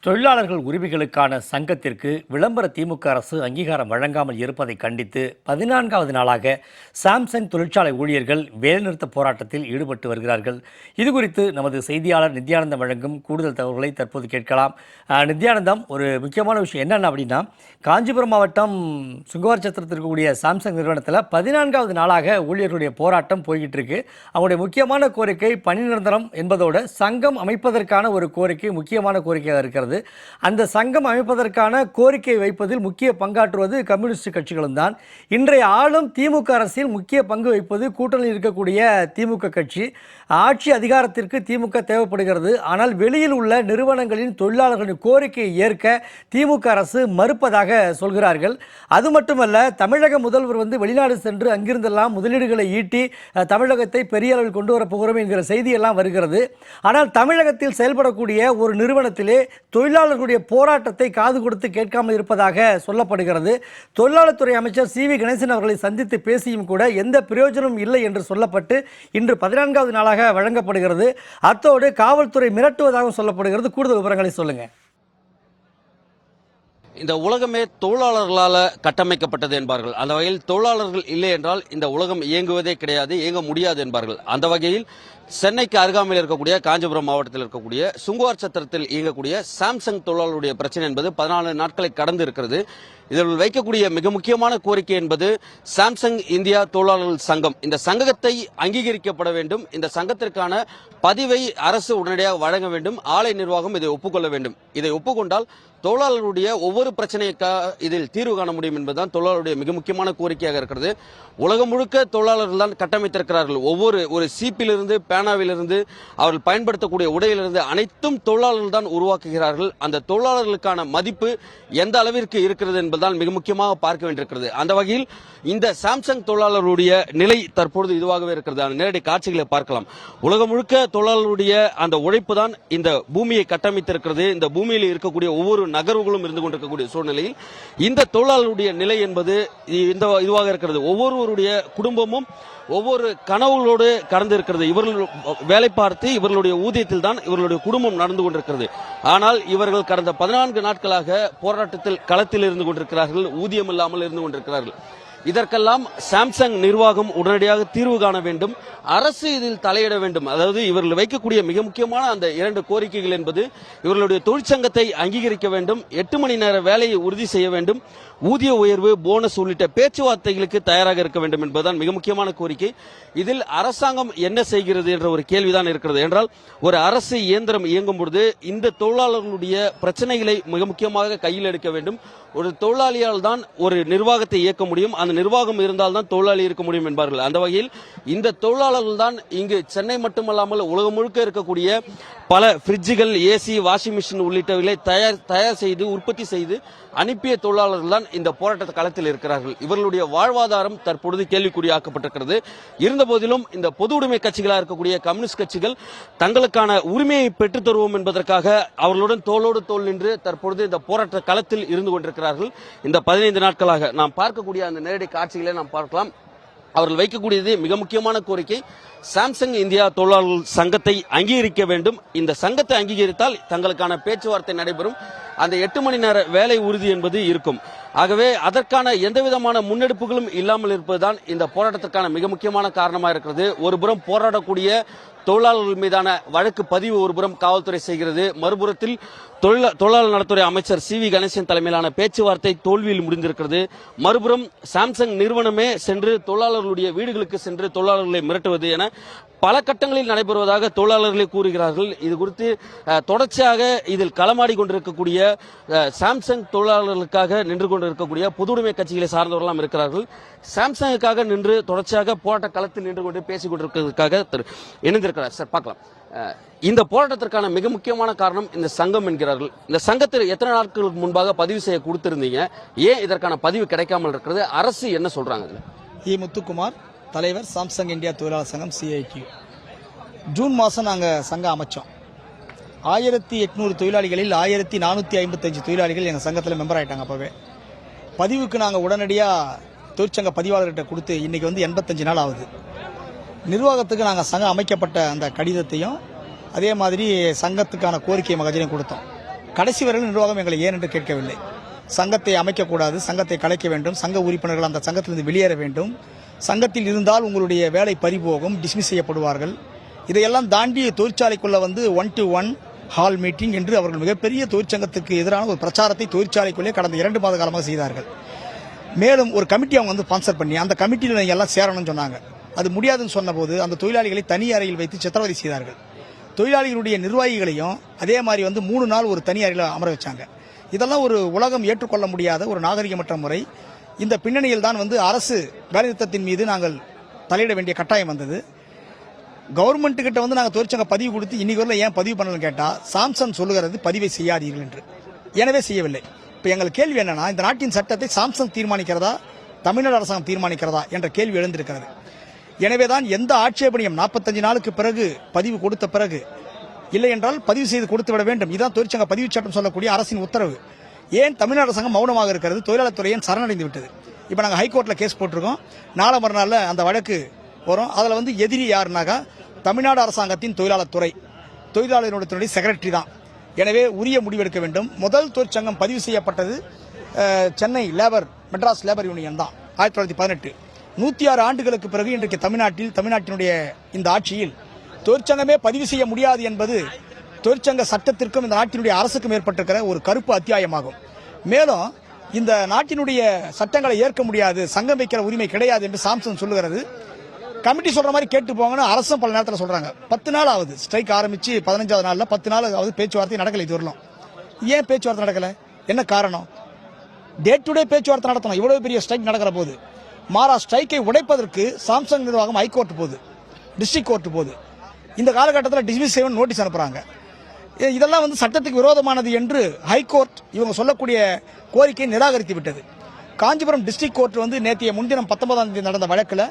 தொழிலாளர்கள் உரிமைகளுக்கான சங்கத்திற்கு விளம்பர திமுக அரசு அங்கீகாரம் வழங்காமல் இருப்பதை கண்டித்து 14வது நாளாக சாம்சங் தொழிற்சாலை ஊழியர்கள் வேலைநிறுத்த போராட்டத்தில் ஈடுபட்டு வருகிறார்கள். இதுகுறித்து நமது செய்தியாளர் நித்யானந்தம் வழங்கும் கூடுதல் தகவல்களை தற்போது கேட்கலாம். நித்யானந்தம், ஒரு முக்கியமான விஷயம் என்னென்ன அப்படின்னா, காஞ்சிபுரம் மாவட்டம் சுங்குவார் சத்திரத்தில் இருக்கக்கூடிய சாம்சங் நிறுவனத்தில் 14வது நாளாக ஊழியர்களுடைய போராட்டம் போய்கிட்டு இருக்கு. அவங்களுடைய முக்கியமான கோரிக்கை பணி நிரந்தரம் என்பதோடு சங்கம் அமைப்பதற்கான ஒரு கோரிக்கை முக்கியமான கோரிக்கையாக இருக்கிறது. அந்த சங்கம் அமைப்பதற்கான கோரிக்கை வைப்பதில் முக்கிய பங்காற்றுவது கம்யூனிஸ்ட் கட்சிகளும் தான். இன்றைய ஆளும் திமுக அரசில் முக்கிய பங்கு வைப்பது கூட்டணியில் இருக்கக்கூடிய திமுக கட்சி. ஆட்சி அதிகாரத்திற்கு திமுக தேவைப்படுகிறது. ஆனால் வெளியில் உள்ள நிறுவனங்களின் தொழிலாளர்களின் கோரிக்கையை ஏற்க திமுக அரசு மறுப்பதாக சொல்கிறார்கள். அது மட்டுமல்ல, தமிழக முதல்வர் வெளிநாடு சென்று அங்கிருந்தெல்லாம் முதலீடுகளை ஈட்டி தமிழகத்தை பெரிய அளவில் கொண்டு வரப்போகிறோம் என்கிற செய்தியெல்லாம் வருகிறது. ஆனால் தமிழகத்தில் செயல்படக்கூடிய ஒரு நிறுவனத்திலே தொழிலாளர்களுடைய போராட்டத்தை காது கொடுத்து கேட்காமல் இருப்பதாக சொல்லப்படுகிறது. தொழிலாளர் துறை அமைச்சர் சி வி கணேசன் அவர்களை சந்தித்து பேசியும் கூட எந்த பிரயோஜனமும் இல்லை என்று சொல்லப்பட்டு இன்று 14வது நாளாக வழங்கப்படுகிறது. அத்தோடு காவல்துறை மிரட்டுவதாகவும் சொல்லப்படுகிறது. கூடுதல் விவரங்களை சொல்லுங்க. இந்த உலகமே தொழிலாளர்களால் கட்டமைக்கப்பட்டது என்பார்கள். அந்த வகையில் தொழிலாளர்கள் இல்லை என்றால் இந்த உலகம் இயங்குவதே கிடையாது, இயங்க முடியாது என்பார்கள். அந்த வகையில் சென்னைக்கு அருகாமையில் இருக்கக்கூடிய காஞ்சிபுரம் மாவட்டத்தில் இருக்கக்கூடிய சுங்குவார் சத்திரத்தில் இயங்கக்கூடிய சாம்சங் தொழிலாளருடைய பிரச்சனை என்பது 14 நாட்களை கடந்து இருக்கிறது. இதில் வைக்கக்கூடிய மிக முக்கியமான கோரிக்கை என்பது சாம்சங் இந்தியா தொழிலாளர்கள் சங்கம். இந்த சங்கத்தை அங்கீகரிக்கப்பட வேண்டும். இந்த சங்கத்திற்கான பதிவை அரசு உடனடியாக வழங்க வேண்டும். ஆலை நிர்வாகம் இதை ஒப்புக்கொள்ள வேண்டும். இதை ஒப்புக்கொண்டால் தொழிலாளர்களுடைய ஒவ்வொரு பிரச்சனைக்காக இதில் தீர்வு காண முடியும் என்பதுதான் தொழிலாளருடைய மிக முக்கியமான கோரிக்கையாக இருக்கிறது. உலகம் முழுக்க தொழிலாளர்கள் தான் கட்டமைத்திருக்கிறார்கள். ஒரு சீப்பிலிருந்து பேனாவிலிருந்து அவர்கள் பயன்படுத்தக்கூடிய உடையிலிருந்து அனைத்தும் தொழிலாளர்கள் தான் உருவாக்குகிறார்கள். அந்த தொழிலாளர்களுக்கான மதிப்பு எந்த அளவிற்கு இருக்கிறது என்பதுதான் மிக முக்கியமாக பார்க்க வேண்டியிருக்கிறது. அந்த வகையில் இந்த சாம்சங் தொழிலாளருடைய நிலை தற்பொழுது இதுவாகவே இருக்கிறது. அந்த நேரடி காட்சிகளை பார்க்கலாம். உலகம் முழுக்க தொழிலாளருடைய அந்த உழைப்பு தான் இந்த பூமியை கட்டமைத்திருக்கிறது. இந்த பூமியில் இருக்கக்கூடிய ஒவ்வொரு நகர்வுகளும் இருந்து கொண்டிருக்கக்கூடிய சூழ்நிலையில் இந்த தொழிலாளருடைய நிலை என்பது இதுவாக இருக்கிறது. ஒவ்வொருவருடைய குடும்பமும் ஒவ்வொரு கனவுகளோடு கடந்து இருக்கிறது. இவர்கள் வேலை பார்த்து இவர்களுடைய ஊதியத்தில் தான் இவர்களுடைய குடும்பம் நடந்து கொண்டிருக்கிறது. ஆனால் இவர்கள் கடந்த 14 நாட்களாக போராட்டத்தில் களத்தில் இருந்து கொண்டிருக்கிறார்கள், ஊதியம் இல்லாமல் இருந்து கொண்டிருக்கிறார்கள். இதற்கெல்லாம் சாம்சங் நிர்வாகம் உடனடியாக தீர்வு காண வேண்டும். அரசு இதில் தலையிட வேண்டும். அதாவது இவர்கள் வைக்கக்கூடிய மிக முக்கியமான அந்த 2 கோரிக்கைகள் என்பது இவர்களுடைய தொழிற்சங்கத்தை அங்கீகரிக்க வேண்டும், 8 மணி நேர வேலையை உறுதி செய்ய வேண்டும், ஊதிய உயர்வு, போனஸ் உள்ளிட்ட பேச்சுவார்த்தைகளுக்கு தயாராக இருக்க வேண்டும் என்பதுதான் மிக முக்கியமான கோரிக்கை. இதில் அரசாங்கம் என்ன செய்கிறது என்ற ஒரு கேள்விதான் இருக்கிறது. என்றால் ஒரு அரசு இயந்திரம் இயங்கும் பொழுது இந்த தொழிலாளர்களுடைய பிரச்சனைகளை மிக முக்கியமாக கையில் எடுக்க வேண்டும். ஒரு தொழிலாளியால் தான் ஒரு நிர்வாகத்தை இயக்க முடியும். அந்த நிர்வாகம் இருந்தால் தான் தொழிலாளி இருக்க முடியும் என்பார்கள். அந்த வகையில் இந்த தொழிலாளர்கள் தான் இங்கு சென்னை மட்டுமல்லாமல் உலகம் முழுக்க இருக்கக்கூடிய பல பிரிட்ஜுகள், ஏசி, வாஷிங் மிஷின் உள்ளிட்டவைகளை தயார் செய்து உற்பத்தி செய்து அனுப்பிய தொழிலாளர்கள் தான் இந்த போராட்ட களத்தில் இருக்கிறார்கள். இவர்களுடைய வாழ்வாதாரம் தற்பொழுது கேள்விக்குறியாக்கப்பட்டிருக்கிறது. இருந்த போதிலும் இந்த பொது உடைமை கட்சிகளாக இருக்கக்கூடிய கம்யூனிஸ்ட் கட்சிகள் தங்களுக்கான உரிமையை பெற்றுத் தருவோம் என்பதற்காக அவர்களுடன் தோளோடு தோள் நின்று தற்பொழுது இந்த போராட்ட களத்தில் இருந்து கொண்டிருக்கிறார்கள். இந்த 15 நாட்களாக நாம் பார்க்கக்கூடிய அந்த நேரடி காட்சிகளை நாம் பார்க்கலாம். அவர்கள் வைக்கக்கூடியது மிக முக்கியமான கோரிக்கை, சாம்சங் இந்தியா தொழிலாளர்கள் சங்கத்தை அங்கீகரிக்க வேண்டும். இந்த சங்கத்தை அங்கீகரித்தால் தங்களுக்கான பேச்சுவார்த்தை நடைபெறும். அந்த 8 மணி நேர வேலை உறுதி என்பது இருக்கும். ஆகவே அதற்கான எந்த விதமான முன்னெடுப்புகளும் இல்லாமல் இருப்பதுதான் இந்த போராட்டத்திற்கான மிக முக்கியமான காரணமாக இருக்கிறது. ஒருபுறம் போராடக்கூடிய தொழிலாளர்கள் மீதான வழக்கு பதிவு ஒருபுறம் காவல்துறை செய்கிறது. மறுபுறத்தில் தொழிலாளர் நலத்துறை அமைச்சர் சி வி கணேசன் தலைமையிலான பேச்சுவார்த்தை தோல்வியில் முடிந்திருக்கிறது. மறுபுறம் சாம்சங் நிறுவனமே சென்று தொழிலாளர்களுடைய வீடுகளுக்கு சென்று தொழிலாளர்களை மிரட்டுவது என பல கட்டங்களில் நடைபெறுவதாக தொழிலாளர்களே கூறுகிறார்கள். இது குறித்து தொடர்ச்சியாக இதில் களமாடி கொண்டிருக்கக்கூடிய சாம்சங் தொழிலாளர்களுக்காக நின்று கொண்டிருக்கக்கூடிய பொதுவுடைமை கட்சிகளை சார்ந்தவர்களாம் இருக்கிறார்கள். சாம்சங்குக்காக நின்று தொடர்ச்சியாக போராட்ட களத்தில் நின்று கொண்டு பேசிக் கொண்டிருக்கிறதுக்காக இணைந்திருக்கிறார். சார், பார்க்கலாம். இந்த போராட்டத்திற்கான மிக முக்கியமான காரணம் இந்த சங்கம் என்கிறார்கள். இந்த சங்கத்தில் எத்தனை நாட்களுக்கு முன்பாக பதிவு செய்ய கொடுத்திருந்தீங்க? ஏன் இதற்கான பதிவு கிடைக்காமல் இருக்கிறது? அரசு என்ன சொல்றாங்க? முத்துக்குமார், தலைவர், சாம்சங் இந்தியா தொழிலாளர் சங்கம் CITU. ஜூன் மாதம் நாங்கள் சங்கம் அமைச்சோம். 1800 தொழிலாளிகளில் 1455 தொழிலாளிகள் எங்கள் சங்கத்தில் மெம்பர் ஆகிட்டாங்க. அப்போவே பதிவுக்கு நாங்கள் உடனடியாக தொழிற்சங்க பதிவாளர்கிட்ட கொடுத்து இன்றைக்கி 85 நாள் ஆகுது. நிர்வாகத்துக்கு நாங்கள் சங்கம் அமைக்கப்பட்ட அந்த கடிதத்தையும் அதே மாதிரி சங்கத்துக்கான கோரிக்கை மகஜரையும் கொடுத்தோம். கடைசி வரையில் நிர்வாகம் எங்களை ஏன் என்று கேட்கவில்லை. சங்கத்தை அமைக்கக்கூடாது, சங்கத்தை கலைக்க வேண்டும், சங்க உறுப்பினர்கள் அந்த சங்கத்திலிருந்து வெளியேற வேண்டும், சங்கத்தில் இருந்தால் உங்களுடைய வேலை பறிபோகும், டிஸ்மிஸ் செய்யப்படுவார்கள். இதையெல்லாம் தாண்டி தொழிற்சாலைக்குள்ள வந்து 1-to-1 ஹால் மீட்டிங் என்று அவர்கள் மிகப்பெரிய தொழிற்சங்கத்திற்கு எதிரான ஒரு பிரச்சாரத்தை தொழிற்சாலைக்குள்ளே கடந்த 2 மாத காலமாக செய்தார்கள். மேலும் ஒரு கமிட்டி அவங்க வந்து ஸ்பான்சர் பண்ணி அந்த கமிட்டியில் நீங்கள் எல்லாம் சேரணும்னு சொன்னாங்க. அது முடியாதுன்னு சொன்னபோது அந்த தொழிலாளிகளை தனி அறையில் வைத்து சித்திரவதை செய்தார்கள். தொழிலாளிகளுடைய நிர்வாகிகளையும் அதே மாதிரி வந்து 3 நாள் ஒரு தனி அறையில் அமர வச்சாங்க. இதெல்லாம் ஒரு உலகம் ஏற்றுக்கொள்ள முடியாத ஒரு நாகரிகமற்ற முறை. இந்த பின்னணியில் தான் வந்து அரசு வேலைநிறுத்தத்தின் மீது நாங்கள் தலையிட வேண்டிய கட்டாயம் வந்தது. கவர்மெண்ட் கிட்ட வந்து நாங்கள் தொழிற்சங்க பதிவு கொடுத்து இன்னைக்கு வரல ஏன் பதிவு பண்ணலன்னு கேட்டால் சாம்சங் சொல்லுகிறது பதிவை செய்யாதீர்கள் என்று. எனவே செய்யவில்லை. இப்போ எங்கள் கேள்வி என்னன்னா, இந்த நாட்டின் சட்டத்தை சாம்சங் தீர்மானிக்கிறதா தமிழ்நாடு அரசாங்கம் தீர்மானிக்கிறதா என்ற கேள்வி எழுந்திருக்கிறது. எனவேதான் எந்த ஆட்சேபனையும் 45 நாளுக்கு பிறகு பதிவு கொடுத்த பிறகு இல்லை என்றால் பதிவு செய்து கொடுத்து விட வேண்டும். இதுதான் தொழிற்சங்க பதிவு சட்டம் சொல்லக்கூடிய அரசின் உத்தரவு. ஏன் தமிழ்நாடு அரசாங்கம் மௌனமாக இருக்கிறது? தொழிலாளர் துறை ஏன் சரணடைந்து விட்டது? இப்போ நாங்கள் ஹைகோர்ட்டில் கேஸ் போட்டிருக்கோம். நாளை மறுநாளில் அந்த வழக்கு வரும். அதில் வந்து எதிரி யாருனாக்கா தமிழ்நாடு அரசாங்கத்தின் தொழிலாளர் துறை, தொழிலாளர்களுடைய செக்ரட்டரி தான். எனவே உரிய முடிவெடுக்க வேண்டும். முதல் தொழிற்சங்கம் பதிவு செய்யப்பட்டது சென்னை மெட்ராஸ் லேபர் யூனியன் தான் 1918. 106 ஆண்டுகளுக்கு பிறகு இன்றைக்கு தமிழ்நாட்டினுடைய இந்த ஆட்சியில் தொழிற்சங்கமே பதிவு செய்ய முடியாது என்பது தொழிற்சங்க சட்டத்திற்கும் இந்த நாட்டினுடைய அரசுக்கும் ஏற்பட்டிருக்கிற ஒரு கருப்பு அத்தியாயமாகும். மேலும் இந்த நாட்டினுடைய சட்டங்களை ஏற்க முடியாது, சங்கம் வைக்கிற உரிமை கிடையாது என்று சாம்சங் சொல்லுகிறது. கமிட்டி சொல்ற மாதிரி கேட்டு போங்கன்னு அரசும் பல நேரத்தில் சொல்றாங்க. 10 நாள் ஆகுது ஸ்ட்ரைக் ஆரம்பிச்சு 15வது நாள்ல 10 நாள் ஆகுது, பேச்சுவார்த்தை நடக்கல. இது வரலாம். ஏன் பேச்சுவார்த்தை நடக்கல? என்ன காரணம்? டே டு டே பேச்சுவார்த்தை நடத்தணும். இவ்வளவு பெரிய ஸ்ட்ரைக் நடக்கிற போது மாறா ஸ்ட்ரைக்கை உடைப்பதற்கு சாம்சங் நிர்வாகம் ஹைகோர்ட் போகுது, டிஸ்ட்ரிக்ட் கோர்ட் போகுது. இந்த காலகட்டத்தில் டிஸ்மிஸ் செய்ய நோட்டீஸ் அனுப்புறாங்க. இதெல்லாம் வந்து சட்டத்துக்கு விரோதமானது என்று ஹைகோர்ட் இவங்க சொல்லக்கூடிய கோரிக்கையை நிராகரித்து விட்டது. காஞ்சிபுரம் டிஸ்ட்ரிக்ட் கோர்ட் வந்து நேற்றைய முன்தினம் 19ஆம் தேதி நடந்த வழக்கில்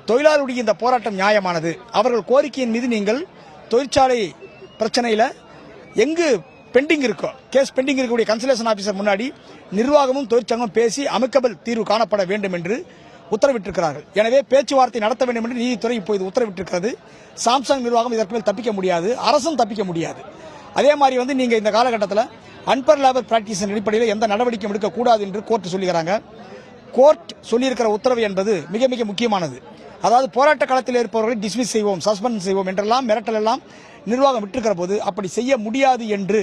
தொழிலாளருடைய இந்த போராட்டம் நியாயமானது, அவர்கள் கோரிக்கையின் மீது நீங்கள் தொழிற்சாலை பிரச்சனையில் எங்கு பெண்டிங் இருக்கோ, கேஸ் பெண்டிங் இருக்கக்கூடிய கன்சலேஷன் ஆபீசர் முன்னாடி நிர்வாகமும் தொழிற்சங்கமும் பேசி அமிக்கபிள் தீர்வு காணப்பட வேண்டும் என்று உத்தரவிட்டிருக்கிறார்கள். எனவே பேச்சுவார்த்தை நடத்த வேண்டும் என்று நீதித்துறை இப்போது உத்தரவிட்டிருக்கிறது. சாம்சங் நிர்வாகம் இதற்கு மேல் தப்பிக்க முடியாது, அரசும் தப்பிக்க முடியாது. அதே மாதிரி வந்து நீங்க இந்த காலகட்டத்தில் அன்பர் லேபர் பிராக்டிஸ் அடிப்படையில் எந்த நடவடிக்கையும் எடுக்கக்கூடாது என்று கோர்ட் சொல்லுகிறாங்க. கோர்ட் சொல்லியிருக்கிற உத்தரவு என்பது மிக மிக முக்கியமானது. அதாவது போராட்ட காலத்தில் இருப்பவர்களை டிஸ்மிஸ் செய்வோம், சஸ்பெண்ட் செய்வோம் என்றெல்லாம் மிரட்டல் எல்லாம் நிர்வாகம் விட்டிருக்கிற போது அப்படி செய்ய முடியாது என்று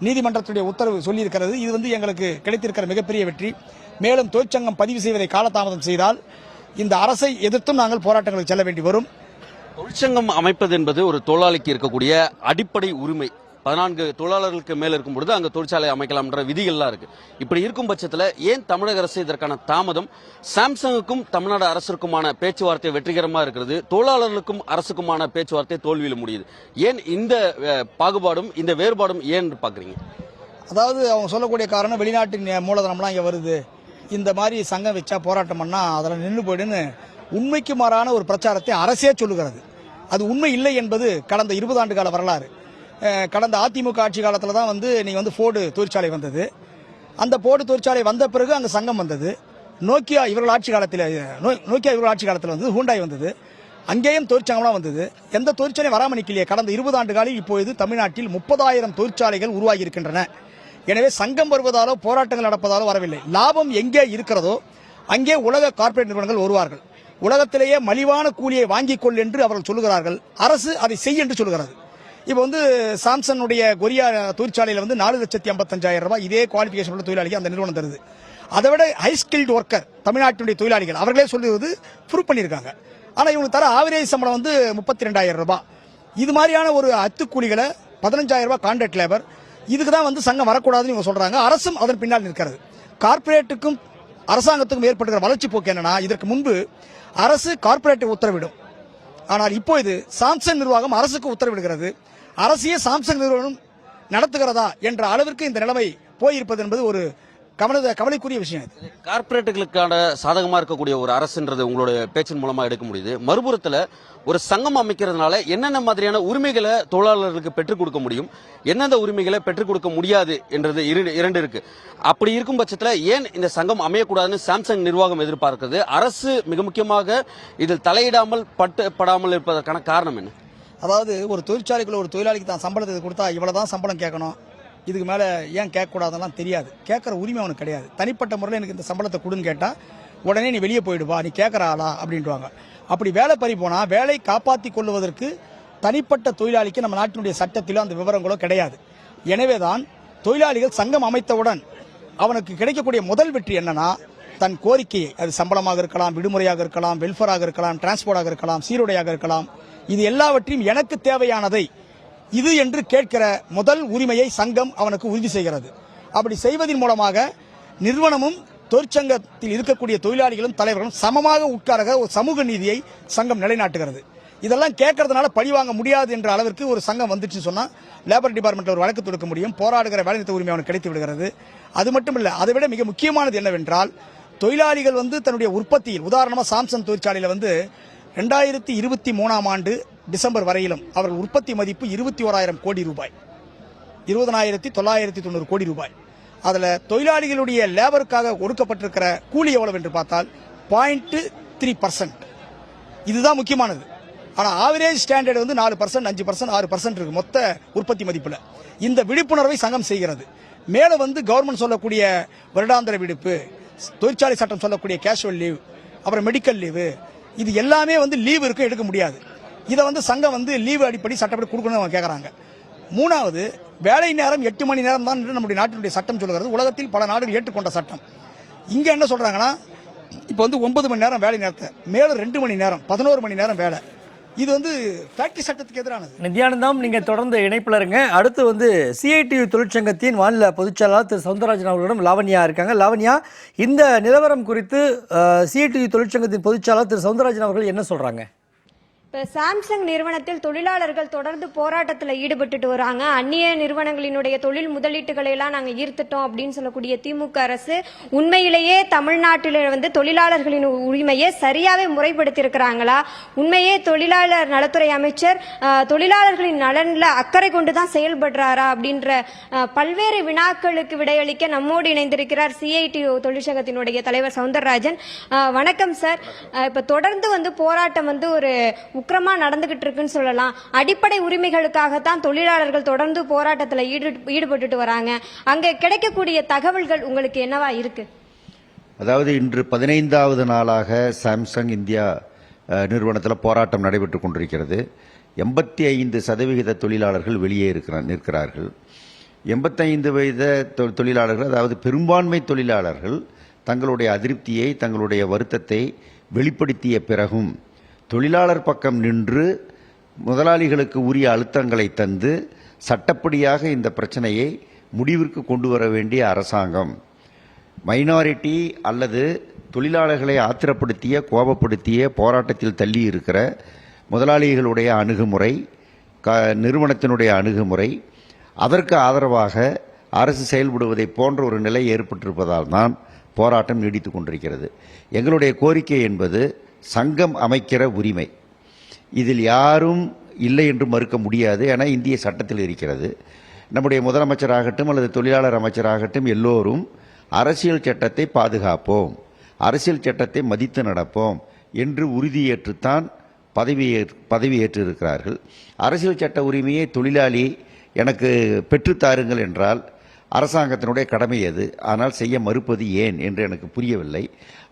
நீதிமன்றத்துடைய உத்தரவு சொல்லியிருக்கிறது. இது வந்து எங்களுக்கு கிடைத்திருக்கிற மிகப்பெரிய வெற்றி. மேலும் தொழிற்சங்கம் பதிவு செய்வதை காலதாமதம் செய்தால் இந்த அரசை எதிர்த்தும் நாங்கள் போராட்டங்களுக்கு செல்ல வேண்டி வரும். தொழிற்சங்கம் அமைப்பது என்பது ஒரு தொழிலாளிக்கு இருக்கக்கூடிய அடிப்படை உரிமை. 14 தொழிலாளர்களுக்கு மேல இருக்கும் பொழுது அங்க தொழிற்சாலை அமைக்கலாம்ன்ற விதிகள்லாம் இருக்கு. இப்படி இருக்கும் பட்சத்தில் ஏன் தமிழக அரசு இதற்கான தாமதம்? சாம்சங்குக்கும் தமிழ்நாடு அரசுக்குமான பேச்சுவார்த்தை வெற்றிகரமா இருக்கிறது, தொழிலாளர்களுக்கும் அரசுக்குமான பேச்சுவார்த்தை தோல்வியில் முடியுது. ஏன் இந்த பாகுபாடும் இந்த வேறுபாடும் ஏன் பாக்குறீங்க? அதாவது அவங்க சொல்லக்கூடிய காரணம் வெளிநாட்டு மூலதனம்லாம் இங்க வருது, இந்த மாதிரி சங்கம் வச்சா போராட்டம் பண்ணா அதில் நின்று போயிடுன்னு உண்மைக்கு மாறான ஒரு பிரச்சாரத்தை அரசே சொல்லுகிறது. அது உண்மை இல்லை என்பது கடந்த 20 ஆண்டு கால வரலாறு. கடந்த அதிமுக ஆட்சி காலத்தில் தான் வந்து நீங்கள் வந்து ஃபோர்டு தொழிற்சாலை வந்தது. அந்த ஃபோர்டு தொழிற்சாலை வந்த பிறகு அங்கே சங்கம் வந்தது. நோக்கியா இவர்கள் ஆட்சி காலத்தில் வந்து ஹூண்டாய் வந்தது. அங்கேயும் தொழிற்சங்கம்லாம் வந்தது. எந்த தொழிற்சாலையும் வராமல் நிற்கலையே. கடந்த 20 ஆண்டு காலில் இப்போது தமிழ்நாட்டில் 30,000 தொழிற்சாலைகள் உருவாகி இருக்கின்றன. எனவே சங்கம் வருவதாலோ போராட்டங்கள் நடப்பதாலோ வரவில்லை. லாபம் எங்கே இருக்கிறதோ அங்கே உலக கார்ப்பரேட் நிறுவனங்கள் வருவார்கள். உலகத்திலேயே மலிவான கூலியை வாங்கிக் கொள் என்று அவர்கள் சொல்லுகிறார்கள். அரசு அதை செய் என்று சொல்லுகிறது. இப்போ வந்து சாம்சனுடைய கொரியா தொழிற்சாலையில் வந்து 4,55,000 ரூபாய் இதே குவாலிஃபிகேஷன் உள்ள தொழிலாளிகள் அந்த நிறுவனம் தருது. அதை விட ஹை ஸ்கில்டு ஒர்க்கர் தமிழ்நாட்டினுடைய தொழிலாளிகள் அவர்களே சொல்லுவது ப்ரூவ் பண்ணியிருக்காங்க. ஆனால் இவங்க தர ஆவரேஜ் சம்பளம் வந்து 32,000 ரூபாய். இது மாதிரியான ஒரு அத்துக்கூலிகளை 15,000 ரூபாய் கான்ட்ராக்ட் லேபர், இதுக்கு தான் வந்து சங்கம் வரக்கூடாதுன்னு இவங்க சொல்றாங்க. அரசும் அதன் பின்னால் நிற்கிறது. கார்ப்பரேட்டுக்கும் அரசாங்கத்துக்கும் ஏற்படுகிற வளர்ச்சி போக்கு என்னன்னா, இதற்கு முன்பு அரசு கார்ப்பரேட்டை உத்தரவிடும். ஆனால் இப்போ இது சாம்சங் நிர்வாகம் அரசுக்கு உத்தரவிடுகிறது. அரசியே சாம்சங் நிறுவனம் நடத்துகிறதா என்ற அளவிற்கு இந்த நிலைமை போயிருப்பது என்பது ஒரு கவலைக்குரிய விஷயம். கார்ப்பரேட்டுகளுக்கான சாதகமா இருக்கக்கூடிய ஒரு அரசுன்றது உங்களுடைய பேச்சின் மூலமா எடுக்க முடியுது. மறுபுறத்துல ஒரு சங்கம் அமைக்கிறதுனால என்னென்ன மாதிரியான உரிமைகளை தொழிலாளர்களுக்கு பெற்றுக் கொடுக்க முடியும், எந்தெந்த உரிமைகளை பெற்றுக் கொடுக்க முடியாது என்றது இரண்டு இருக்கு. அப்படி இருக்கும் பட்சத்தில் ஏன் இந்த சங்கம் அமையக்கூடாதுன்னு சாம்சங் நிர்வாகம் எதிர்பார்க்கிறது? அரசு மிக முக்கியமாக இதில் தலையிடாமல் படாமல் இருப்பதற்கான காரணம் என்ன? அதாவது ஒரு தொழிற்சாலைக்குள்ள ஒரு தொழிலாளிக்கு தான் சம்பளத்தை கொடுத்தா இவ்வளவுதான் சம்பளம் கேட்கணும், இதுக்கு மேலே ஏன் கேட்கக்கூடாதெல்லாம் தெரியாது. கேட்குற உரிமை அவனுக்கு கிடையாது. தனிப்பட்ட முறையில் எனக்கு இந்த சம்பளத்தை கொடுன்னு கேட்டால் உடனே நீ வெளியே போயிடுவா, நீ கேட்குற ஆளா அப்படின்ட்டுவாங்க. அப்படி வேலை பறி போனால் வேலை காப்பாற்றி கொள்வதற்கு தனிப்பட்ட தொழிலாளிக்கு நம்ம நாட்டினுடைய சட்டத்திலோ அந்த விவரங்களோ கிடையாது. எனவே தான் தொழிலாளிகள் சங்கம் அமைத்தவுடன் அவனுக்கு கிடைக்கக்கூடிய முதல் வெற்றி என்னன்னா, தன் கோரிக்கையை, அது சம்பளமாக இருக்கலாம், விடுமுறையாக இருக்கலாம், வெல்ஃபேராக இருக்கலாம், டிரான்ஸ்போர்ட்டாக இருக்கலாம், சீருடையாக இருக்கலாம், இது எல்லாவற்றையும் எனக்கு தேவையானதை இது என்று கேட்கிற முதல் உரிமையை சங்கம் அவனுக்கு உறுதி செய்கிறது. அப்படி செய்வதன் மூலமாக நிறுவனமும் தொழிற்சங்கத்தில் இருக்கக்கூடிய தொழிலாளிகளும் தலைவர்களும் சமமாக உட்கார ஒரு சமூக நீதியை சங்கம் நிலைநாட்டுகிறது. இதெல்லாம் கேட்கறதுனால பழி வாங்க முடியாது என்ற அளவிற்கு ஒரு சங்கம் வந்துச்சு சொன்னா லேபர் டிபார்ட்மெண்ட்ல ஒரு வழக்கு தொடுக்க முடியும். போராடுகிற வேலைநிறுத்த உரிமை அவனுக்கு கிடைத்து விடுகிறது. அது மட்டும் இல்ல, அதை விட மிக முக்கியமானது என்னவென்றால், தொழிலாளிகள் தன்னுடைய உற்பத்தியில், உதாரணமா சாம்சங் தொழிற்சாலையில 2023ஆம் ஆண்டு டிசம்பர் வரையிலும் அவர்கள் உற்பத்தி மதிப்பு 21,000 கோடி ரூபாய், 20,990 கோடி ரூபாய். அதுல தொழிலாளிகளுடைய லேபருக்காக ஒடுக்கப்பட்டிருக்கிற கூலி எவ்வளவு என்று பார்த்தால் 0.3%. இதுதான் முக்கியமானது. ஆனா ஆவரேஜ் ஸ்டாண்டர்ட் 4%, 5%, 6% இருக்கு மொத்த உற்பத்தி மதிப்புல. இந்த விழிப்புணர்வை சங்கம் செய்கிறது. மேல கவர்மெண்ட் சொல்லக்கூடிய வருடாந்திர விடுப்பு, தொழிற்சாலை சட்டம் சொல்லக்கூடிய கேஷுவல் லீவ், அப்புறம் மெடிக்கல் லீவு, இது எல்லாமே லீவ் இருக்கு, எடுக்க முடியாது. இதை சங்கம் லீவு அடிப்படை சட்டப்படி கொடுக்கணும்னு கேட்கறாங்க. மூணாவது, வேலை நேரம் 8 மணி நேரம் தான் நம்முடைய நாட்டினுடைய சட்டம் சொல்கிறது. உலகத்தில் பல நாடுகள் ஏற்றுக்கொண்ட சட்டம். இங்க என்ன சொல்றாங்கன்னா, இப்போ 9 மணி நேரம் வேலை நேரத்தை மேல 2 மணி நேரம் 11 மணி நேரம் வேலை. இது ஃபேக்டரி சட்டத்துக்கு எதிரானது. நித்யானந்தம், நீங்க தொடர்ந்து இணைப்புல இருங்க. அடுத்து சிஐடியு தொழிற்சங்கத்தின் மாநில பொதுச்செயலாளர் திரு சவுந்தரராஜன் அவர்களிடம் லாவண்யா இருக்காங்க. லாவண்யா, இந்த நிலவரம் குறித்து சிஐடியு தொழிற்சங்கத்தின் பொதுச்செயலாளர் திரு சவுந்தரராஜன் அவர்கள் என்ன சொல்றாங்க? இப்போ சாம்சங் நிறுவனத்தில் தொழிலாளர்கள் தொடர்ந்து போராட்டத்தில் ஈடுபட்டுட்டு வராங்க. அந்நிய நிறுவனங்களினுடைய தொழில் முதலீட்டுகளை எல்லாம் நாங்கள் ஈர்த்துட்டோம் அப்படின்னு சொல்லக்கூடிய திமுக அரசு உண்மையிலேயே தமிழ்நாட்டில் தொழிலாளர்களின் உரிமையை சரியாவே முறைப்படுத்தி இருக்கிறாங்களா? உண்மையே தொழிலாளர் நலத்துறை அமைச்சர் தொழிலாளர்களின் நலன்ல அக்கறை கொண்டுதான் செயல்படுறாரா அப்படின்ற பல்வேறு வினாக்களுக்கு விடையளிக்க நம்மோடு இணைந்திருக்கிறார் சிஐடி தொழிற்சங்கத்தினுடைய தலைவர் சவுந்தரராஜன். வணக்கம் சார். இப்ப தொடர்ந்து போராட்டம் ஒரு உக்கிரமா நடந்துகிட்டு இருக்குன்னு சொல்லலாம். அடிப்படை உரிமைகளுக்காகத்தான் தொழிலாளர்கள் தொடர்ந்து போராட்டத்தில் ஈடுபட்டுட்டு வராங்க. அங்க கிடைக்கக்கூடிய தகவல்கள் உங்களுக்கு என்னவா இருக்கு? அதாவது இன்று 15வது நாளாக சாம்சங் இந்தியா நிறுவனத்தில் போராட்டம் நடைபெற்றுக் கொண்டிருக்கிறது. 85% தொழிலாளர்கள் வெளியே நிற்கிறார்கள். 85% தொழிலாளர்கள், அதாவது பெரும்பான்மை தொழிலாளர்கள் தங்களுடைய அதிருப்தியை, தங்களுடைய வருத்தத்தை வெளிப்படுத்திய பிறகும் தொழிலாளர் பக்கம் நின்று முதலாளிகளுக்கு உரிய அழுத்தங்களை தந்து சட்டப்படியாக இந்த பிரச்சனையை முடிவிற்கு கொண்டு வர வேண்டிய அரசாங்கம், மைனாரிட்டி அல்லது தொழிலாளர்களை ஆத்திரப்படுத்திய, கோபப்படுத்திய, போராட்டத்தில் தள்ளி இருக்கிற முதலாளிகளுடைய அணுகுமுறை, நிறுவனத்தினுடைய அணுகுமுறை, அதற்கு ஆதரவாக அரசு செயல்படுவதை போன்ற ஒரு நிலை ஏற்பட்டிருப்பதால் தான் போராட்டம் நீடித்துக் கொண்டிருக்கிறது. எங்களுடைய கோரிக்கை என்பது சங்கம் அமைக்கிற உரிமை. இதில் யாரும் இல்லை என்று மறுக்க முடியாது. என இந்திய சட்டத்தில் இருக்கிறது. நம்முடைய முதலமைச்சராகட்டும் அல்லது தொழிலாளர் அமைச்சராகட்டும் எல்லோரும் அரசியல் சட்டத்தை பாதுகாப்போம், அரசியல் சட்டத்தை மதித்து நடப்போம் என்று உறுதியேற்றுத்தான் பதவியேற்றிருக்கிறார்கள். அரசியல் சட்ட உரிமையை தொழிலாளி எனக்கு பெற்றுத்தாருங்கள் என்றால் அரசாங்கத்தினுடைய கடமை அது. ஆனால் செய்ய மறுப்பது ஏன் என்று எனக்கு புரியவில்லை.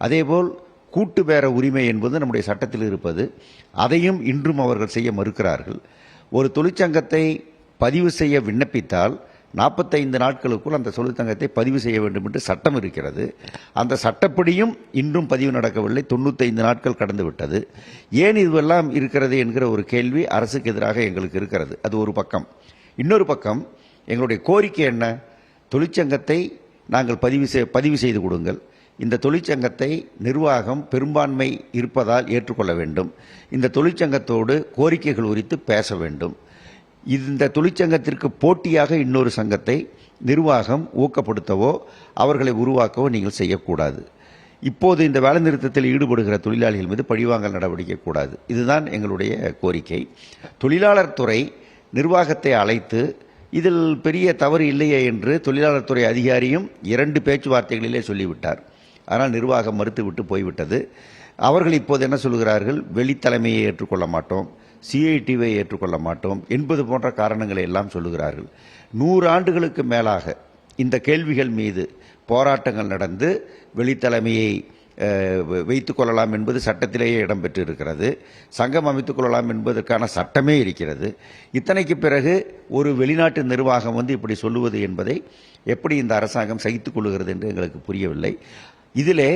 அதேபோல் கூட்டு பேர உரிமை என்பது நம்முடைய சட்டத்தில் இருப்பது. அதையும் இன்றும் அவர்கள் செய்ய மறுக்கிறார்கள். ஒரு தொழிற்சங்கத்தை பதிவு செய்ய விண்ணப்பித்தால் 45 நாட்களுக்குள் அந்த தொழிற்சங்கத்தை பதிவு செய்ய வேண்டும் என்று சட்டம் இருக்கிறது. அந்த சட்டப்படியும் இன்றும் பதிவு நடக்கவில்லை. 95 நாட்கள் கடந்து விட்டது. ஏன் இதுவெல்லாம் இருக்கிறது என்கிற ஒரு கேள்வி அரசுக்கு எதிராக எங்களுக்கு இருக்கிறது. அது ஒரு பக்கம். இன்னொரு பக்கம் எங்களுடைய கோரிக்கை என்ன? தொழிற்சங்கத்தை நாங்கள் பதிவு செய்து கொடுங்கள். இந்த தொழிற்சங்கத்தை நிர்வாகம் பெரும்பான்மை இருப்பதால் ஏற்றுக்கொள்ள வேண்டும். இந்த தொழிற்சங்கத்தோடு கோரிக்கைகள் குறித்து பேச வேண்டும். இந்த தொழிற்சங்கத்திற்கு போட்டியாக இன்னொரு சங்கத்தை நிர்வாகம் ஊக்கப்படுத்தவோ அவர்களை உருவாக்கவோ நீங்கள் செய்யக்கூடாது. இப்போது இந்த வேலை நிறுத்தத்தில் ஈடுபடுகிற தொழிலாளிகள் மீது பழிவாங்கல் நடவடிக்கை கூடாது. இதுதான் எங்களுடைய கோரிக்கை. தொழிலாளர் துறை நிர்வாகத்தை அழைத்து இதில் பெரிய தவறு இல்லையே என்று தொழிலாளர் துறை அதிகாரியும் 2 பேச்சுவார்த்தைகளிலே சொல்லிவிட்டார். ஆனால் நிர்வாகம் மறுத்துவிட்டு போய்விட்டது. அவர்கள் இப்போது என்ன சொல்கிறார்கள்? வெளித்தலைமையை ஏற்றுக்கொள்ள மாட்டோம், சிஐடிவை ஏற்றுக்கொள்ள மாட்டோம் என்பது போன்ற காரணங்களை எல்லாம் சொல்லுகிறார்கள். 100 ஆண்டுகளுக்கு மேலாக இந்த கேள்விகள் மீது போராட்டங்கள் நடந்து வெளித்தலைமையை வைத்துக் கொள்ளலாம் என்பது சட்டத்திலேயே இடம்பெற்று இருக்கிறது. சங்கம் அமைத்துக் கொள்ளலாம் என்பதற்கான சட்டமே இருக்கிறது. இத்தனைக்கு பிறகு ஒரு வெளிநாட்டு நிர்வாகம் இப்படி சொல்லுவது என்பதை எப்படி இந்த அரசாங்கம் சகித்துக் கொள்ளுகிறது என்று எங்களுக்கு புரியவில்லை. இதிலே